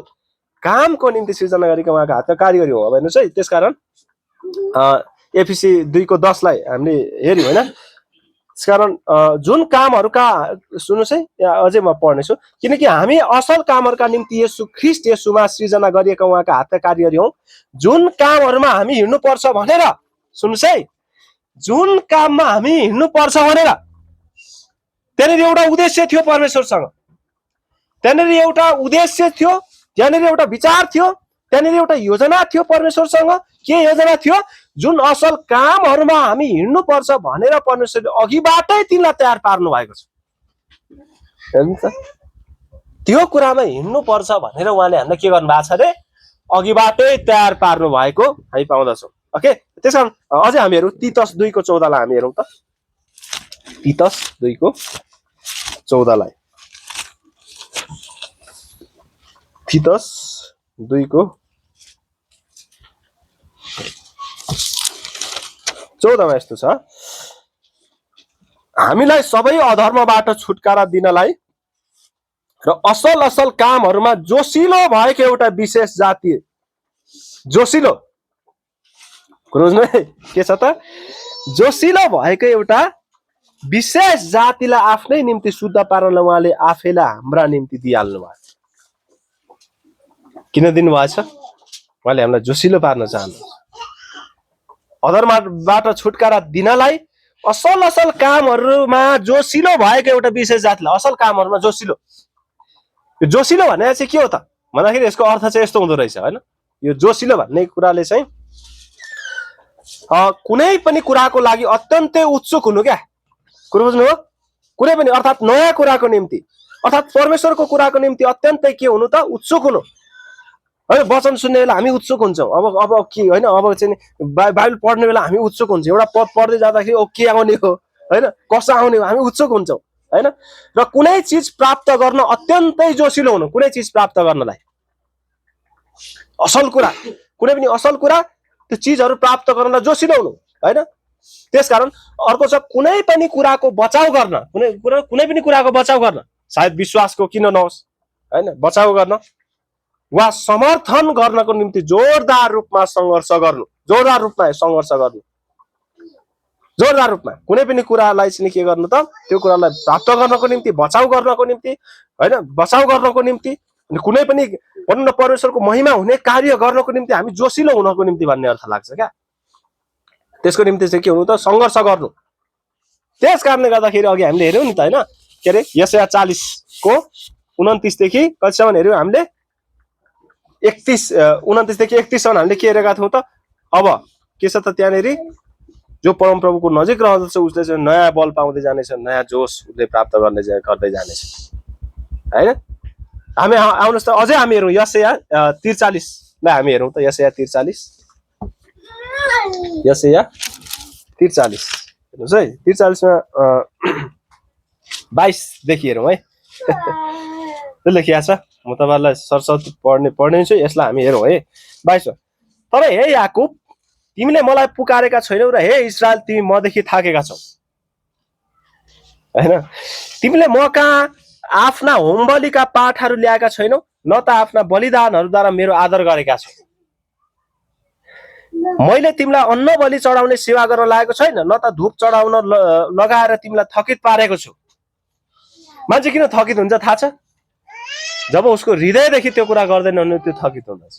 S1: कामको निम्ति सृजना गरेका उहाँको हातका कारिगरी हो। अब हेर्नुहोस् है, त्यसकारण एफिसी 2:10 हामीले हेऱ्यौँ, होइन? त्यसकारण जुन कामहरूका, सुन्नुहोस् है, यहाँ अझै म पढ्नेछु, किनकि हामी असल कामहरूका निम्ति ख्रीष्ट येशूमा सृजना गरिएका उहाँका हातका कारिगरी हौँ, जुन कामहरूमा हामी हिँड्नुपर्छ भनेर, सुन्नुहोस् है, जुन काममा हामी हिँड्नुपर्छ भनेर त्यहाँनिर एउटा उद्देश्य थियो परमेश्वरसँग, त्यहाँनिर एउटा उद्देश्य थियो, त्यहाँनिर एउटा विचार थियो, त्यहाँनिर एउटा योजना थियो परमेश्वरसँग। के योजना थियो? जुन असल कामहरूमा हामी हिँड्नुपर्छ भनेर परमेश्वरले अघिबाटै तिनलाई तयार पार्नु भएको छ। हेर्नु त, त्यो कुरामा हिँड्नुपर्छ भनेर उहाँले हामीलाई के गर्नु भएको छ अरे, अघिबाटै तयार पार्नु भएको हामी पाउँदछौँ। ओके, त्यसकारण अझै हामीहरू तीतस 2:14 हामी हेरौँ त। तीतस 2:14 तीतस 2:14 यस्तो छ, हामीलाई सबै अधर्मबाट छुटकारा दिनलाई र असल कामहरूमा जोसिलो भएको एउटा विशेष जाति, जोसिलो बुझ्नु है के छ त, जोसिलो भएको एउटा विशेष जातिलाई आफ्नै निम्ति शुद्ध पार्नलाई उहाँले आफैलाई हाम्रा निम्ति दिइहाल्नु भयो। किन दिनुभएछ? उहाँले हामीलाई जोसिलो पार्न चाहनुहुन्छ, अधर्मबाट छुटकारा दिनलाई, असल कामहरूमा जोसिलो भएको एउटा विशेष जातिलाई, असल कामहरूमा जोसिलो। यो जोसिलो भन्ने चाहिँ के हो त भन्दाखेरि यसको अर्थ चाहिँ यस्तो हुँदो रहेछ, होइन? यो जोसिलो भन्ने कुराले चाहिँ कुनै पनि कुराको लागि अत्यन्तै उत्सुक हुनु, क्या कुरो बुझ्नु हो? कुनै पनि, अर्थात् नयाँ कुराको निम्ति, अर्थात् परमेश्वरको कुराको निम्ति अत्यन्तै के हुनु त, उत्सुक हुनु, होइन? वचन सुन्ने बेला हामी उत्सुक हुन्छौँ, अब के, होइन? अब चाहिँ बाइबल पढ्ने बेला हामी उत्सुक हुन्छौँ, एउटा पद पढ्दै जाँदाखेरि ओ के आउने हो, होइन? कसो आउने हो, हामी उत्सुक हुन्छौँ, होइन? र कुनै चिज प्राप्त गर्न अत्यन्तै जोसिलो हुनु, कुनै चिज प्राप्त गर्नलाई, असल कुरा, कुनै पनि असल कुरा, त्यो चिजहरू प्राप्त गर्नलाई जोसिलो हुनु, होइन? त्यसकारण अर्को छ कुनै पनि कुराको बचाउ गर्न, कुनै पनि कुराको बचाउ गर्न, सायद विश्वासको किन नहोस्, होइन? बचाउ गर्न वा समर्थन गर्नको निम्ति जोरदार रूपमा सङ्घर्ष गर्नु, जोरदार रूपमा कुनै पनि कुरालाई चाहिँ के गर्नु त, त्यो कुरालाई प्राप्त गर्नको निम्ति, बचाउ गर्नको निम्ति, होइन? बचाउ गर्नको निम्ति, कुनै पनि भनौँ न परमेश्वरको महिमा हुने कार्य गर्नको निम्ति हामी जोसिलो हुनको निम्ति भन्ने अर्थ लाग्छ क्या। त्यसको निम्ति चाहिँ के हुनु त सङ्घर्ष गर्नु। त्यस कारणले गर्दाखेरि अघि हामीले हेऱ्यौँ नि त होइन के अरे यशाया 40 को 29 देखि कतिसम्म हेऱ्यौँ हामीले 29 देखि 31 सम्म हामीले के हेरेका थियौँ त अब के छ त त्यहाँनिर जो परमप्रभुको नजिक रहँदछ उसले चाहिँ नयाँ बल पाउँदै जानेछ नयाँ जोस उसले प्राप्त गर्दै जानेछ होइन। हामी आउनुहोस् त अझै हामी हेरौँ यशाया 43 लाई हामी हेरौँ त यशाया 43 हेर्नुहोस् है 43 मा 22 देखि हेरौँ है त्यो लेखिएको छ। म तपाईँहरूलाई सरस्वती पढ्ने छु यसलाई हामी हेरौँ है 22 मा। तर हे याकुब तिमीले मलाई पुकारेका छैनौ र हे इस्रायल तिमी मदेखि थाकेका छौ होइन। तिमीले म कहाँ आफ्ना होमबलिका पाठहरू ल्याएका छैनौ न त आफ्ना बलिदानहरूद्वारा मेरो आदर गरेका छौ। मैले तिमीलाई अन्न बलि चढाउने सेवा गर्न लागेको छैन न त धूप चढाउन लगाएर तिमीलाई थकित पारेको छु। मान्छे किन थकित हुन्छ थाहा छ? जब उसको हृदयदेखि त्यो कुरा गर्दैन भने त्यो थकित हुँदछ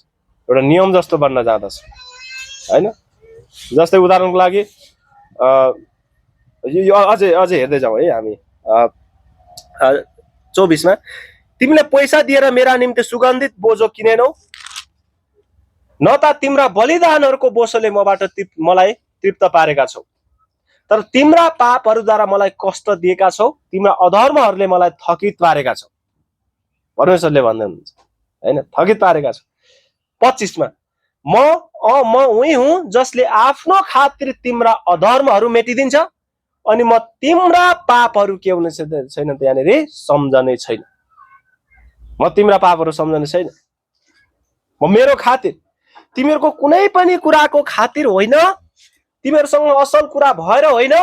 S1: एउटा नियम जस्तो बन्न जाँदछ होइन। जस्तै उदाहरणको लागि अझै हेर्दै जाउँ है हामी 24 मा तिमीले पैसा दिएर मेरा निम्ति सुगन्धित बोझो किनेनौ न त तिम्रा बलिदानहरूको बोझोले मलाई तृप्त पारेका छौ। तर तिम्रा पापहरूद्वारा मलाई कष्ट दिएका छौ तिम्रा अधर्महरूले मलाई थकित पारेका छौ परमेश्वरले भन्दै हुनुहुन्छ होइन थकित पारेका छौ। 25 मा म उही हुँ जसले आफ्नो खातिर तिम्रा अधर्महरू मेटिदिन्छ अनि म तिम्रा पापहरू के हुने छैन त्यहाँनिर सम्झने छैन। म तिम्रा पापहरू सम्झने छैन। म मेरो खातिर तिमीहरूको कुनै पनि कुराको खातिर होइन तिमीहरूसँग असल कुरा भएर होइन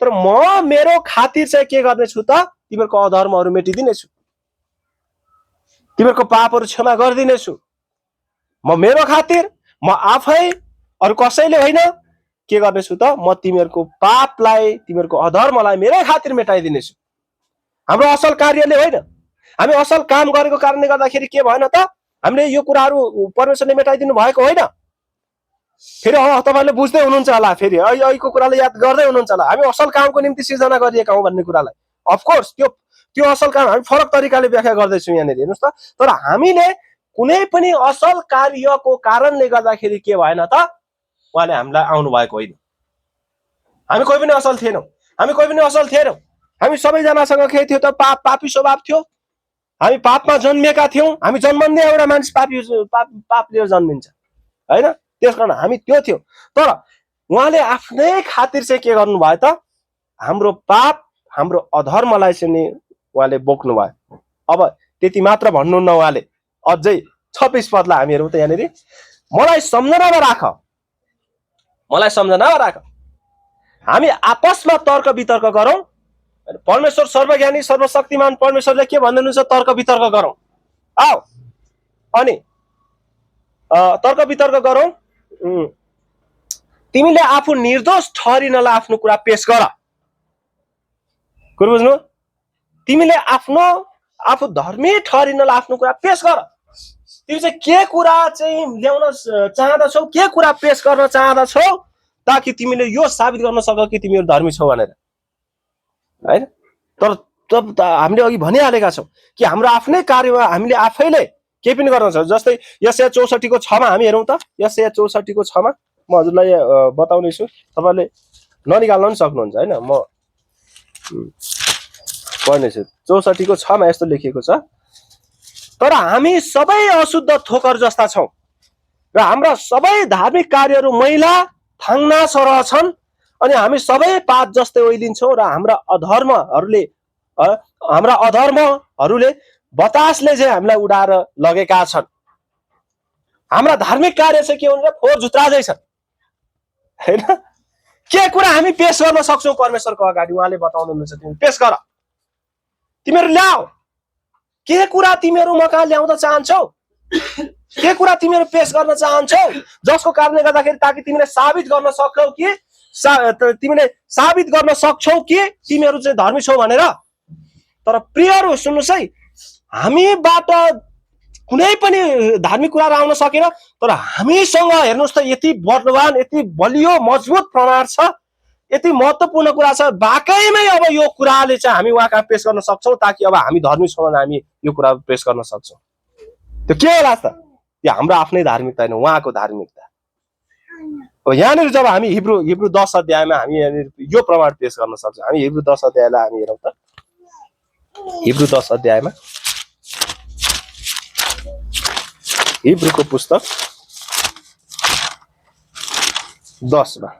S1: तर म मेरो खातिर चाहिँ के गर्नेछु त तिमीहरूको अधर्महरू मेटिदिनेछु तिमीहरूको पापहरू क्षमा गरिदिनेछु। म मेरो खातिर म आफै अरू कसैले होइन के गर्नेछु त म तिमीहरूको पापलाई तिमीहरूको अधर्मलाई मेरै खातिर मेटाइदिनेछु। हाम्रो असल कार्यले होइन हामी असल काम गरेको कारणले गर्दाखेरि के भएन त हामीले यो कुराहरू परमेश्वरले मेटाइदिनु भएको होइन। फेरि तपाईँहरूले बुझ्दै हुनुहुन्छ होला फेरि अहिलेको कुरालाई याद गर्दै हुनुहुन्छ होला हामी असल कामको निम्ति सिर्जना गरिएका हौँ भन्ने कुरालाई। अफकोर्स त्यो असल काम हामी फरक तरिकाले व्याख्या गर्दैछौँ यहाँनिर हेर्नुहोस् त। तर हामीले कुनै पनि असल कार्यको कारणले गर्दाखेरि के भएन त उहाँले हामीलाई आउनु भएको होइन। हामी कोही पनि असल थिएनौँ हामी सबैजनासँग के थियो त पापी स्वभाव थियो। हामी पापमा जन्मिएका थियौँ। हामी जन्मँदै एउटा मान्छे पाप लिएर जन्मिन्छ होइन। त्यसकारण हामी त्यो थियो। तर उहाँले आफ्नै खातिर चाहिँ के गर्नुभयो त हाम्रो पाप हाम्रो अधर्मलाई चाहिँ नि उहाँले बोक्नु भयो। अब त्यति मात्र भन्नुहुन्न उहाँले अझै 26 पदलाई हामी हेरौँ त यहाँनिर मलाई सम्झनामा राख हामी आपसमा तर्क वितर्क गरौँ। परमेश्वर सर्वज्ञानी सर्वशक्तिमान परमेश्वरले के भन्नुहुन्छ तर्क वितर्क गरौँ आओ अनि तर्क वितर्क गरौँ। तिमीले आफू निर्दोष ठहरिनलाई आफ्नो कुरा पेश गर। कुरो बुझ्नु? तिमीले आफू धर्मी ठहरिनलाई आफ्नो कुरा पेश गर। तिमी चाहिँ के कुरा चाहिँ ल्याउन चाहँदछौ के कुरा पेश गर्न चाहँदछौ ताकि तिमीले यो साबित गर्न सक कि तिमीहरू धर्मी छौ भनेर होइन। तर हामीले अघि भनिहालेका छौँ कि हाम्रो आफ्नै कार्यमा हामीले आफैले केही पनि गर्न सक्छौँ। जस्तै यशाया 64 को 6 मा हामी हेरौँ त यशाया 64 को 6 मा म हजुरलाई बताउने छु तपाईँले ननिकाल्न पनि सक्नुहुन्छ होइन। म पढ्नेछु 64 को 6 मा यस्तो लेखिएको छ तर हामी सबै अशुद्ध ठोकर जस्ता छौँ र हाम्रा सबै धार्मिक कार्यहरू मैला थाङ्ना सरह छन् अनि हामी सबै पाप जस्तै ओइलिन्छौँ र हाम्रा अधर्महरूले बतासले चाहिँ हामीलाई उडाएर लगेका छन्। हाम्रा धार्मिक कार्य चाहिँ के हुन्छ फोहोर जुत्रा छन् होइन। के कुरा हामी पेश गर्न सक्छौँ परमेश्वरको अगाडि उहाँले बताउनुहुन्छ तिमी पेश गर तिमीहरू ल्याऊ। के कुरा तिमीहरू म कहाँ ल्याउन चाहन्छौ के कुरा तिमीहरू पेश गर्न चाहन्छौ जसको कारणले गर्दाखेरि ताकि तिमीले साबित गर्न सक्छौ कि तिमीहरू चाहिँ धर्मी छौ भनेर। तर प्रियहरू सुन्नुहोस् है हामीबाट कुनै पनि धार्मिक कुराहरू आउन सकेन। तर हामीसँग हेर्नुहोस् त यति बलवान, यति बलियो मजबुत प्रमाण छ, यति महत्त्वपूर्ण कुरा छ। वाकैमै अब यो कुराले चाहिँ हामी उहाँका पेश गर्न सक्छौँ, ताकि अब हामी धर्मी छौँ भने हामी यो कुरा पेश गर्न सक्छौँ। त्यो के होला त? यो हाम्रो आफ्नै धार्मिकता होइन, उहाँको धार्मिकता। अब यहाँनिर जब हामी हिब्रू 10 अध्यायमा हामी यहाँनिर यो प्रमाण पेश गर्न सक्छौँ। हामी हिब्रू 10 अध्यायलाई हामी हेरौँ त। हिब्रू 10 अध्यायमा, हिब्रूको पुस्तक 10मा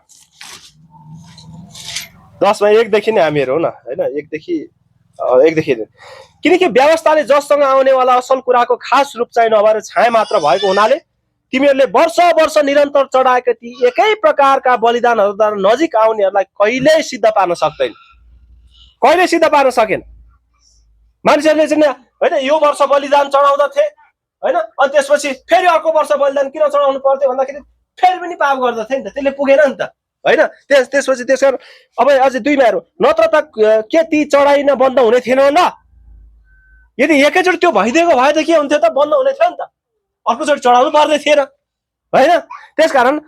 S1: 1 देखि नै हामी हेरौँ न, होइन? 1 देखि किनकि व्यवस्थाले जससँग आउनेवाला असल कुराको खास रूप चाहिँ नभएर छाया मात्र भएको हुनाले तिमीहरूले वर्ष वर्ष निरन्तर चढाएका ती एकै प्रकारका बलिदानहरूद्वारा नजिक आउनेहरूलाई कहिल्यै सिद्ध पार्न सक्दैन। कहिले सिद्ध पार्न सकेन। मानिसहरूले चाहिँ होइन यो वर्ष बलिदान चढाउँदथे, होइन? अनि त्यसपछि फेरि अर्को वर्ष बलिदान किन चढाउनु पर्थ्यो भन्दाखेरि फेरि पनि पाप गर्दथे नि त, त्यसले पुगेन नि त, होइन? त्यसपछि त्यसकारण अब अझै 2मा हेरौँ, नत्र त के ती चढाइन बन्द हुने थिएन ल? यदि एकैचोटि त्यो भइदिएको भए त के हुन्थ्यो त? बन्द हुने थियो नि त, अर्कोचोटि चढाउनु पर्ने थिएन, होइन? त्यसकारण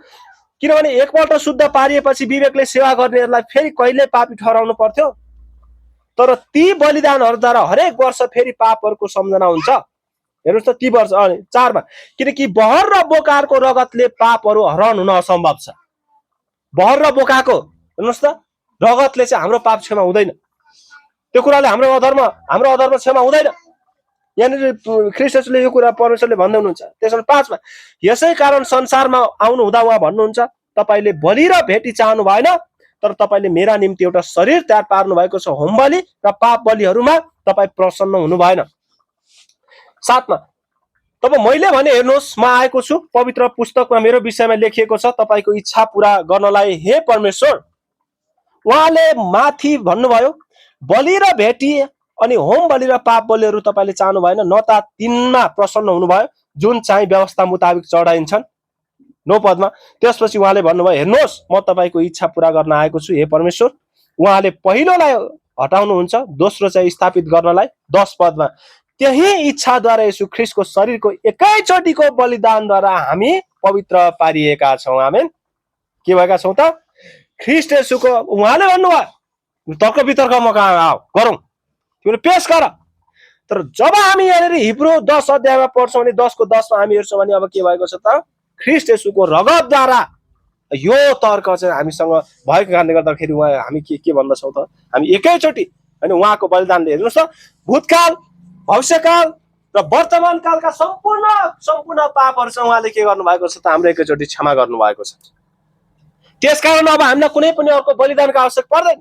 S1: किनभने एकपल्ट शुद्ध पारिएपछि विवेकले सेवा गर्नेहरूलाई फेरि कहिले पापी ठहराउनु पर्थ्यो? तर ती बलिदानहरूद्वारा हरेक वर्ष फेरि पापहरूको सम्झना हुन्छ। हेर्नुहोस् त, ती वर्ष 4मा, किनकि बहर र बोकाको रगतले पापहरू हरण हुन असम्भव छ। बहर र बोकाको हेर्नुहोस् त रगतले चाहिँ हाम्रो पाप क्षमा हुँदैन। त्यो कुराले हाम्रो अधर्म क्षमा हुँदैन। यहाँनिर ख्रीष्ट येशूले यो कुरा परमेश्वरले भन्दै हुनुहुन्छ। त्यसैले 5मा, यसै कारण संसारमा आउनु हुँदा उहाँ भन्नुहुन्छ, तपाईँले बलि र भेटी चाहनु भएन, तर तपाईँले मेरा निम्ति एउटा शरीर तयार पार्नु भएको छ। होम बलि र पाप बलिहरूमा तपाईँ प्रसन्न हुनु भएन। 7मा, तब मैले भने हेर्नुहोस् म आएको छु, पवित्र पुस्तकमा मेरो विषयमा लेखिएको छ, तपाईँको इच्छा पूरा गर्नलाई हे परमेश्वर। उहाँले माथि भन्नुभयो, बलि र भेटी अनि होम बलि र पाप बलिहरू तपाईँले चाहनु भएन, न त तिनमा प्रसन्न हुनुभयो जुन चाहिँ व्यवस्था मुताबिक चढाइन्छन्। 9 पदमा, त्यसपछि उहाँले भन्नुभयो, हेर्नुहोस् म तपाईँको इच्छा पूरा गर्न आएको छु हे परमेश्वर। उहाँले पहिलोलाई हटाउनुहुन्छ, दोस्रो चाहिँ स्थापित गर्नलाई। 10 पदमा, त्यही इच्छाद्वारा येशू ख्रीष्टको शरीरको एकैचोटिको बलिदानद्वारा हामी पवित्र पारिएका छौँ। आमेन। के भएका छौँ त? ख्रीष्ट येशूको, उहाँले भन्नुभयो तर्क वितर्क म कहाँ आऊ गरौँ, तिमीले पेश गर। तर जब हामी यहाँनिर हिब्रू 10 अध्यायमा पढ्छौँ भने 10 को 10मा हामी हेर्छौँ भने अब के भएको छ त? ख्रीष्ट येशूको रगतद्वारा यो तर्क चाहिँ हामीसँग भएको कारणले गर्दाखेरि उहाँ हामी के भन्दछौँ त? हामी एकैचोटि होइन उहाँको बलिदानले, हेर्नुहोस् त, भूतकाल, भविष्यकाल र वर्तमान कालका सम्पूर्ण पापहरू चाहिँ उहाँले के गर्नुभएको छ त? हाम्रो एकैचोटि क्षमा गर्नुभएको छ। त्यसकारण अब हामीलाई कुनै पनि अर्को बलिदानको आवश्यक पर्दैन,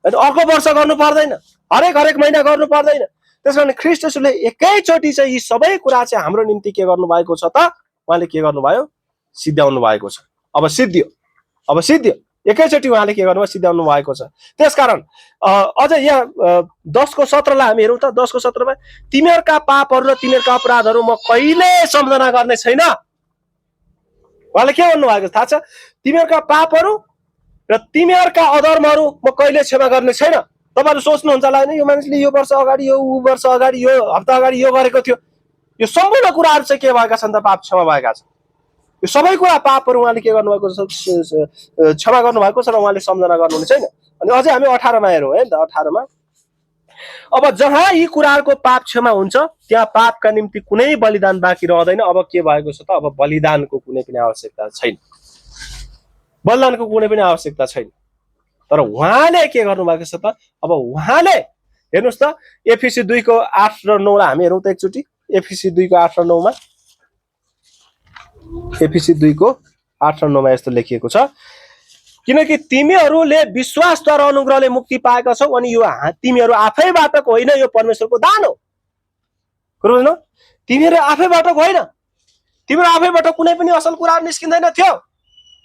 S1: अर्को वर्ष गर्नु पर्दैन, हरेक महिना गर्नु पर्दैन। त्यसकारण ख्रीष्ट येशूले एकैचोटि चाहिँ यी सबै कुरा चाहिँ हाम्रो निम्ति के गर्नुभएको छ त? उहाँले के गर्नुभयो? सिद्ध्याउनु भएको छ। अब सिद्धियो एकैचोटि उहाँले के गर्नुभयो? सिद्ध्याउनु भएको छ। त्यसकारण अझ यहाँ 10 को 17लाई हामी हेरौँ त। 10 को 17मा, तिमीहरूका पापहरू र तिमीहरूका अपराधहरू म कहिले सम्झना गर्ने छैन। उहाँले के भन्नुभएको थाहा छ? तिमीहरूका पापहरू र तिमीहरूका अधर्महरू म कहिले क्षमा गर्ने छैन। तपाईँहरू सोच्नुहुन्छ होला होइन यो मानिसले यो वर्ष अगाडि, यो वर्ष अगाडि, यो हप्ता अगाडि यो गरेको थियो। यो सम्पूर्ण कुराहरू चाहिँ के भएका छन् त? पाप क्षमा भएका छन्। यो सबै कुरा पापहरू उहाँले के गर्नुभएको छ? क्षमा गर्नुभएको छ र उहाँले सम्झना गर्नुहुने छैन। अनि अझै हामी 18मा हेरौँ है त। 18मा, अब जहाँ यी कुराहरूको पाप क्षमा हुन्छ त्यहाँ पापका निम्ति कुनै बलिदान बाँकी रहँदैन। अब के भएको छ त? अब बलिदानको कुनै पनि आवश्यकता छैन। बलिदानको कुनै पनि आवश्यकता छैन। तर उहाँले के गर्नुभएको छ त? अब उहाँले हेर्नुहोस् त, एफिसी 2 को 8 र 9 लाई हामी हेरौँ त एकचोटि। एफिसी 2 को 8 र 9 मा, एफिसी 2 को 8 र 9 मा यस्तो लेखिएको छ, किनकि तिमीहरूले विश्वासद्वारा अनुग्रहले मुक्ति पाएका छौ अनि यो तिमीहरू आफैबाटको होइन, यो परमेश्वरको दान हो। बुझ्नु? तिमीहरू आफैबाटको होइन, तिमीहरू आफैबाट कुनै पनि असल कुरा निस्किँदैन थियो,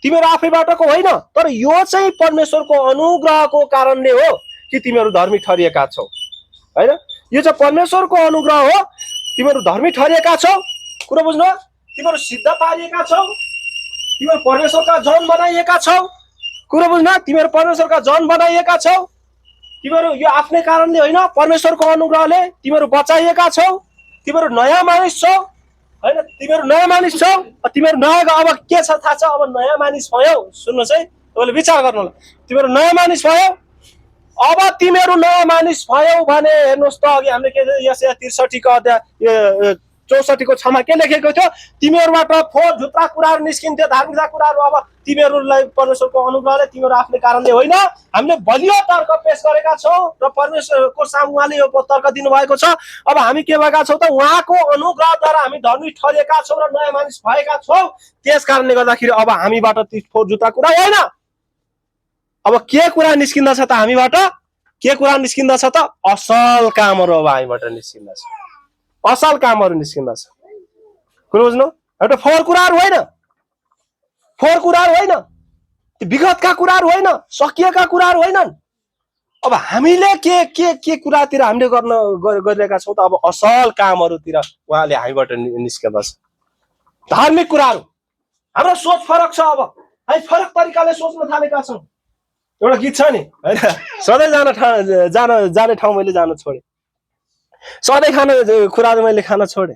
S1: तिमीहरू आफैबाटको होइन, तर यो चाहिँ परमेश्वरको अनुग्रहको कारणले हो कि तिमीहरू धर्मी ठहरिएका छौ। होइन, यो चाहिँ परमेश्वरको अनुग्रह हो, तिमीहरू धर्मी ठहरिएका छौ। कुरा बुझ्नु? तिमीहरू सिद्ध पारिएका छौ, तिमीहरू परमेश्वरका जन बनाइएका छौ। कुरा बुझ्न? तिमीहरू परमेश्वरका जन बनाइएका छौ। तिमीहरू यो आफ्नै कारणले होइन, परमेश्वरको अनुग्रहले तिमीहरू बचाइएका छौ। तिमीहरू नयाँ मानिस छौ होइन, तिमीहरू नयाँ मानिस छौ, तिमीहरू नयाँ अब के छ थाहा छ, अब नयाँ मानिस भयो। सुन्नुहोस् है, तपाईँले विचार गर्नु होला, तिमीहरू नयाँ मानिस भयो, अब तिमीहरू नयाँ मानिस भयौ भने हेर्नुहोस् त, अघि हामीले के यस 63 को अध्याय 64 को 6मा के लेखेको थियो, तिमीहरूबाट फोहोर झुत्रा कुराहरू निस्किन्थ्यो, धार्मिकता कुराहरू। अब तिमीहरूलाई परमेश्वरको अनुग्रहले तिमीहरू आफ्नै कारणले होइन, हामीले बलियो तर्क पेश गरेका छौँ र परमेश्वरको सामु उहाँले यो तर्क दिनुभएको छ। अब हामी के भएका छौँ त, उहाँको अनुग्रहद्वारा हामी धर्मी ठहरेका छौँ र नयाँ मानिस भएका छौँ। त्यस कारणले गर्दाखेरि अब हामीबाट ती फोहोर झुत्रा कुरा होइन। अब के कुरा निस्किँदछ त हामीबाट, के कुरा निस्किँदछ त, असल कामहरू अब हामीबाट निस्किँदछ, असल कामहरू निस्किँदछ। कुरो बुझ्नु, एउटा फोहोर कुराहरू होइन, फोहोर कुराहरू होइन, विगतका कुराहरू होइन, सकिएका कुराहरू होइनन्। अब हामीले के कुरातिर हामीले गरिरहेका छौँ त, अब असल कामहरूतिर उहाँले हामीबाट निस्किँदछ। धार्मिक कुराहरू, हाम्रो सोच फरक छ। अब हामी फरक तरिकाले सोच्न थालेका छौँ। एउटा गीत छ नि होइन, सधैँ जाने ठाउँ मैले जान छोडेँ, सधैँ खाने कुराहरू मैले खान छोडेँ,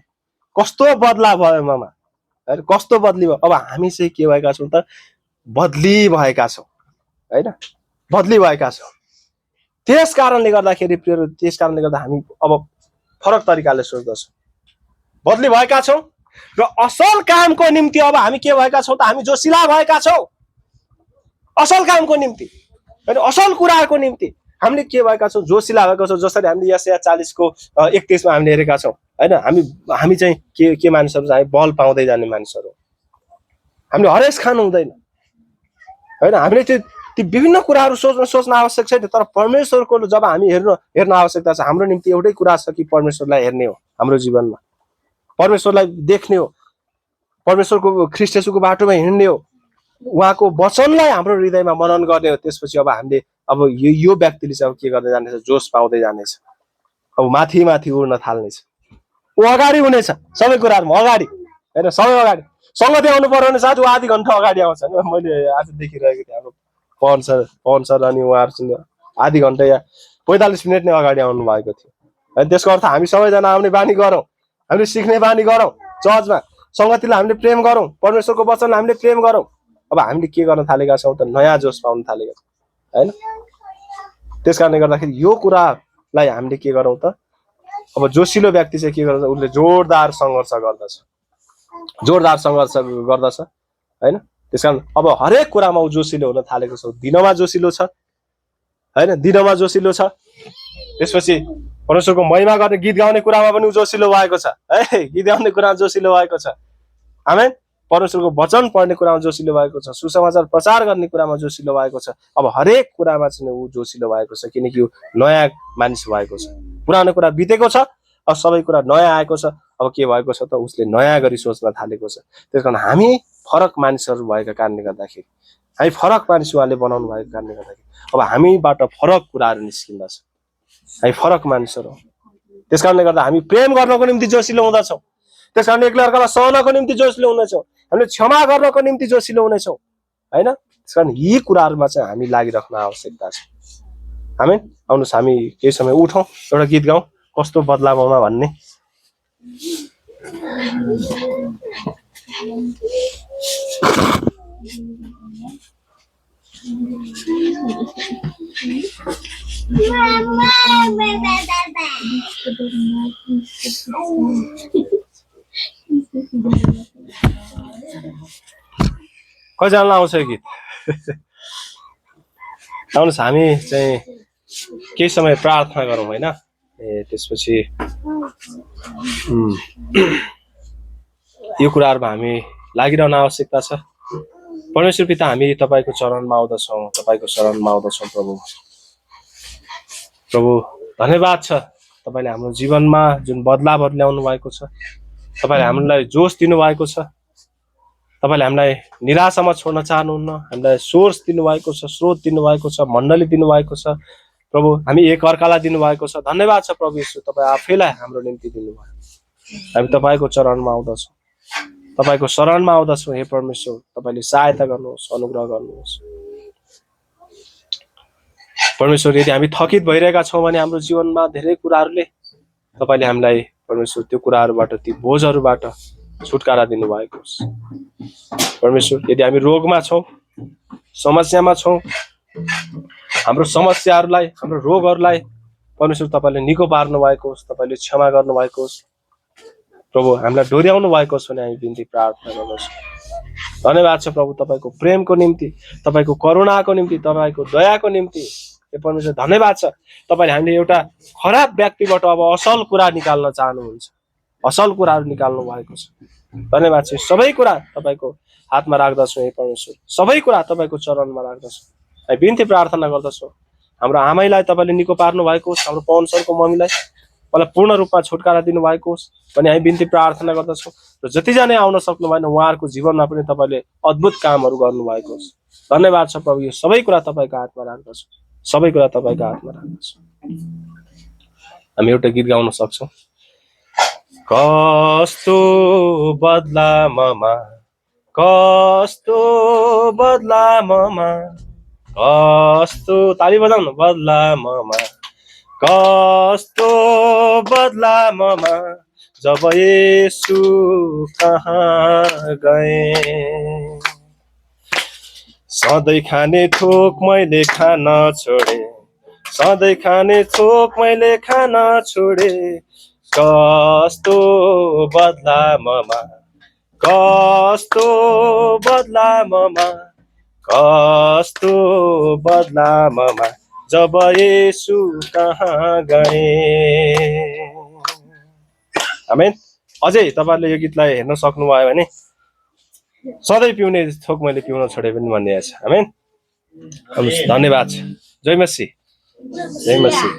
S1: कस्तो बदला भयो ममा, होइन कस्तो बदली भयो। अब हामी चाहिँ के भएका छौँ त, बदली भएका छौँ होइन, बदली भएका छौँ। त्यस कारणले गर्दाखेरि प्रियहरू, त्यस कारणले गर्दा हामी अब फरक तरिकाले सोच्दछौँ, बदली भएका छौँ र असल कामको निम्ति अब हामी के भएका छौँ त, हामी जोसिला भएका छौँ। असल कामको निम्ति होइन, असल कुराको निम्ति हामीले के भएका छौँ, जोसिला भएका छौँ। जसरी हामीले यशाया 40 को 31 मा हामीले हेरेका छौँ होइन, हामी चाहिँ के मानिसहरू चाहिँ बल पाउँदै जाने मानिसहरू, हामीले हरेस खानु हुँदैन होइन। हामीले ती विभिन्न कुराहरू सोच्न आवश्यक छैन, तर परमेश्वरको जब हामी हेर्न आवश्यकता छ। हाम्रो निम्ति एउटै कुरा छ कि परमेश्वरलाई हेर्ने हो, हाम्रो जीवनमा परमेश्वरलाई देख्ने हो, परमेश्वरको ख्रीष्ट येशूको बाटोमा हिँड्ने हो, उहाँको वचनलाई हाम्रो हृदयमा मनन गर्ने हो। त्यसपछि अब हामीले अब यो व्यक्तिले चाहिँ अब के गर्दै जानेछ, जोस पाउँदै जानेछ, अब माथि माथि उड्न थाल्नेछ, ऊ अगाडि हुनेछ सबै कुराहरूमा, अगाडि होइन, सबै अगाडि। सङ्गति आउनु पर्यो भने साथी ऊ आधी घन्टा अगाडि आउँछ। मैले आज देखिरहेको थिएँ, हाम्रो पवन सर अनि उहाँहरूसँग आधी घन्टा या 45 मिनट नै अगाडि आउनु भएको थियो होइन। त्यसको अर्थ हामी सबैजना आउने बानी गरौँ, हामीले सिक्ने बानी गरौँ, चर्चमा सङ्गतिलाई हामीले प्रेम गरौँ, परमेश्वरको वचनलाई हामीले प्रेम गरौँ। अब हामीले के गर्न थालेका छौँ त, नयाँ जोस पाउन थालेका छौँ होइन। त्यस कारणले गर्दाखेरि यो कुरालाई हामीले के गरौँ त, अब जोसिलो व्यक्ति चाहिँ के गर्छ, उसले जोरदार सङ्घर्ष गर्दछ होइन। त्यस कारण अब हरेक कुरामा ऊ जोसिलो हुन थालेको छ, दिनमा जोसिलो छ होइन, दिनमा जोसिलो छ। त्यसपछि परमेश्वरको महिमा गर्ने गीत गाउने कुरामा पनि ऊ जोसिलो भएको छ है, गीत गाउने कुरामा जोसिलो भएको छ। आमेन। परमेश्वरको वचन पढ्ने कुरामा जोसिलो भएको छ, सुसमाचार प्रचार गर्ने कुरामा जोसिलो भएको छ। अब हरेक कुरामा चाहिँ ऊ जोसिलो भएको छ, किनकि ऊ नयाँ मानिस भएको छ। पुरानो कुरा बितेको छ, अब सबै कुरा नयाँ आएको छ। अब के भएको छ त, उसले नयाँ गरी सोच्न थालेको छ। त्यस कारण हामी फरक मानिसहरू भएका कारणले गर्दाखेरि, हामी फरक मानिस उहाँले बनाउनु भएको कारणले गर्दाखेरि अब हामीबाट फरक कुराहरू निस्किँदछ, हामी फरक मानिसहरू हौँ। त्यस कारणले गर्दा हामी प्रेम गर्नको निम्ति जोसिलो हुँदछौँ। त्यस कारण एक अर्कालाई सहनको निम्ति जोसिलो हुनेछौँ, हामीले क्षमा गर्नको निम्ति जोसिलो हुनेछौँ होइन। त्यस कारण यी कुराहरूमा चाहिँ हामी लागिराख्न आवश्यकता छ। आमेन। आउनुहोस् हामी केही समय उठौँ, एउटा गीत गाउँ, कस्तो बदलावमा भन्ने। कतिजनालाई आउँछ यो गीत? आउनुहोस् हामी चाहिँ केही समय प्रार्थना गरौँ होइन। त्यसपछि यो कुराहरूमा हामी लागिरहन आवश्यकता छ। परमेश्वर पिता, हामी तपाईँको चरणमा आउँदछौँ, तपाईँको शरणमा आउँदछौँ। प्रभु धन्यवाद छ, तपाईँले हाम्रो जीवनमा जुन बदलावहरू ल्याउनु भएको छ, तपाईँले हामीलाई जोस दिनुभएको छ, तपाईँले हामीलाई निराशामा छोड्न चाहनुहुन्न, हामीलाई सोर्स दिनुभएको छ, स्रोत दिनुभएको छ, मण्डली दिनुभएको छ। प्रभु हामी एक अर्कालाई दिनुभएको छ। धन्यवाद छ प्रभु येशू, तपाईँ आफैलाई हाम्रो निम्ति दिनुभयो। हामी तपाईँको चरणमा आउँदछौँ, तपाईँको शरणमा आउँदछौँ। हे परमेश्वर, तपाईँले सहायता गर्नुहोस्, अनुग्रह गर्नुहोस्। परमेश्वर, यदि हामी थकित भइरहेका छौँ भने हाम्रो जीवनमा धेरै कुराहरूले तपाईँले हामीलाई परमेश्वर त्यो कुराहरूबाट ती बोझहरूबाट छुटकारा दिनुभएको होस् परमेश्वर। यदि हामी रोगमा छौँ, समस्यामा छौँ, हाम्रो समस्याहरूलाई, हाम्रो रोगहरूलाई परमेश्वर तपाईँले निको पार्नु भएको होस्, तपाईँले क्षमा गर्नुभएको होस् प्रभु, हामीलाई डोर्याउनु भएको होस् भने हामी बिन्ती प्रार्थना गर्दछौँ। धन्यवाद छ प्रभु तपाईँको प्रेमको निम्ति, तपाईँको करुणाको निम्ति, तपाईँको दयाको निम्ति। हे परमेश्वर धन्यवाद छ तपाईँले हामीले एउटा खराब व्यक्तिबाट अब असल कुरा निकाल्न चाहनुहुन्छ, असल कुराहरू निकाल्नु भएको छ। धन्यवाद छ। सबै कुरा तपाईँको हातमा राख्दछौँ हे परमेश्वर, सबै कुरा तपाईँको चरणमा राख्दछौँ। हामी बिन्ती प्रार्थना गर्दछौँ हाम्रो आमैलाई तपाईँले निको पार्नु भएको होस्, हाम्रो पवन सरको मम्मीलाई मलाई पूर्ण रूपमा छुटकारा दिनुभएको होस् भने हामी बिन्ती प्रार्थना गर्दछौँ। र जतिजना आउन सक्नु भएन उहाँहरूको जीवनमा पनि तपाईँले अद्भुत कामहरू गर्नुभएको होस्। धन्यवाद छ प्रभु। यो सबै कुरा तपाईँको हातमा राख्दछौँ, सबै कुरा तपाईँको हातमा राख्दछौँ। हामी एउटा गीत गाउन सक्छौँ। कस्तो बदला ममा, कस्तो बदला ममा, कस्तो, ताली बजाउनु, बदला ममा, कस्तो बदला ममा, जब येशू कहाँ गए। सधैँ खाने थोक मैले खान छोडे, सधैँ खाने थोक मैले खान छोडे। कस्तो बदला ममा, कस्तो बदला ममा, कस्तो बदला ममा, जब येशू कहाँ गए। आमेन। अझै तपाईँहरूले यो गीतलाई हेर्न सक्नुभयो भने सधैँ पिउने थोक मैले पिउन छोडे पनि भनिएको छ। आमेन। धन्यवाद छ। जय मसी, जय मसी।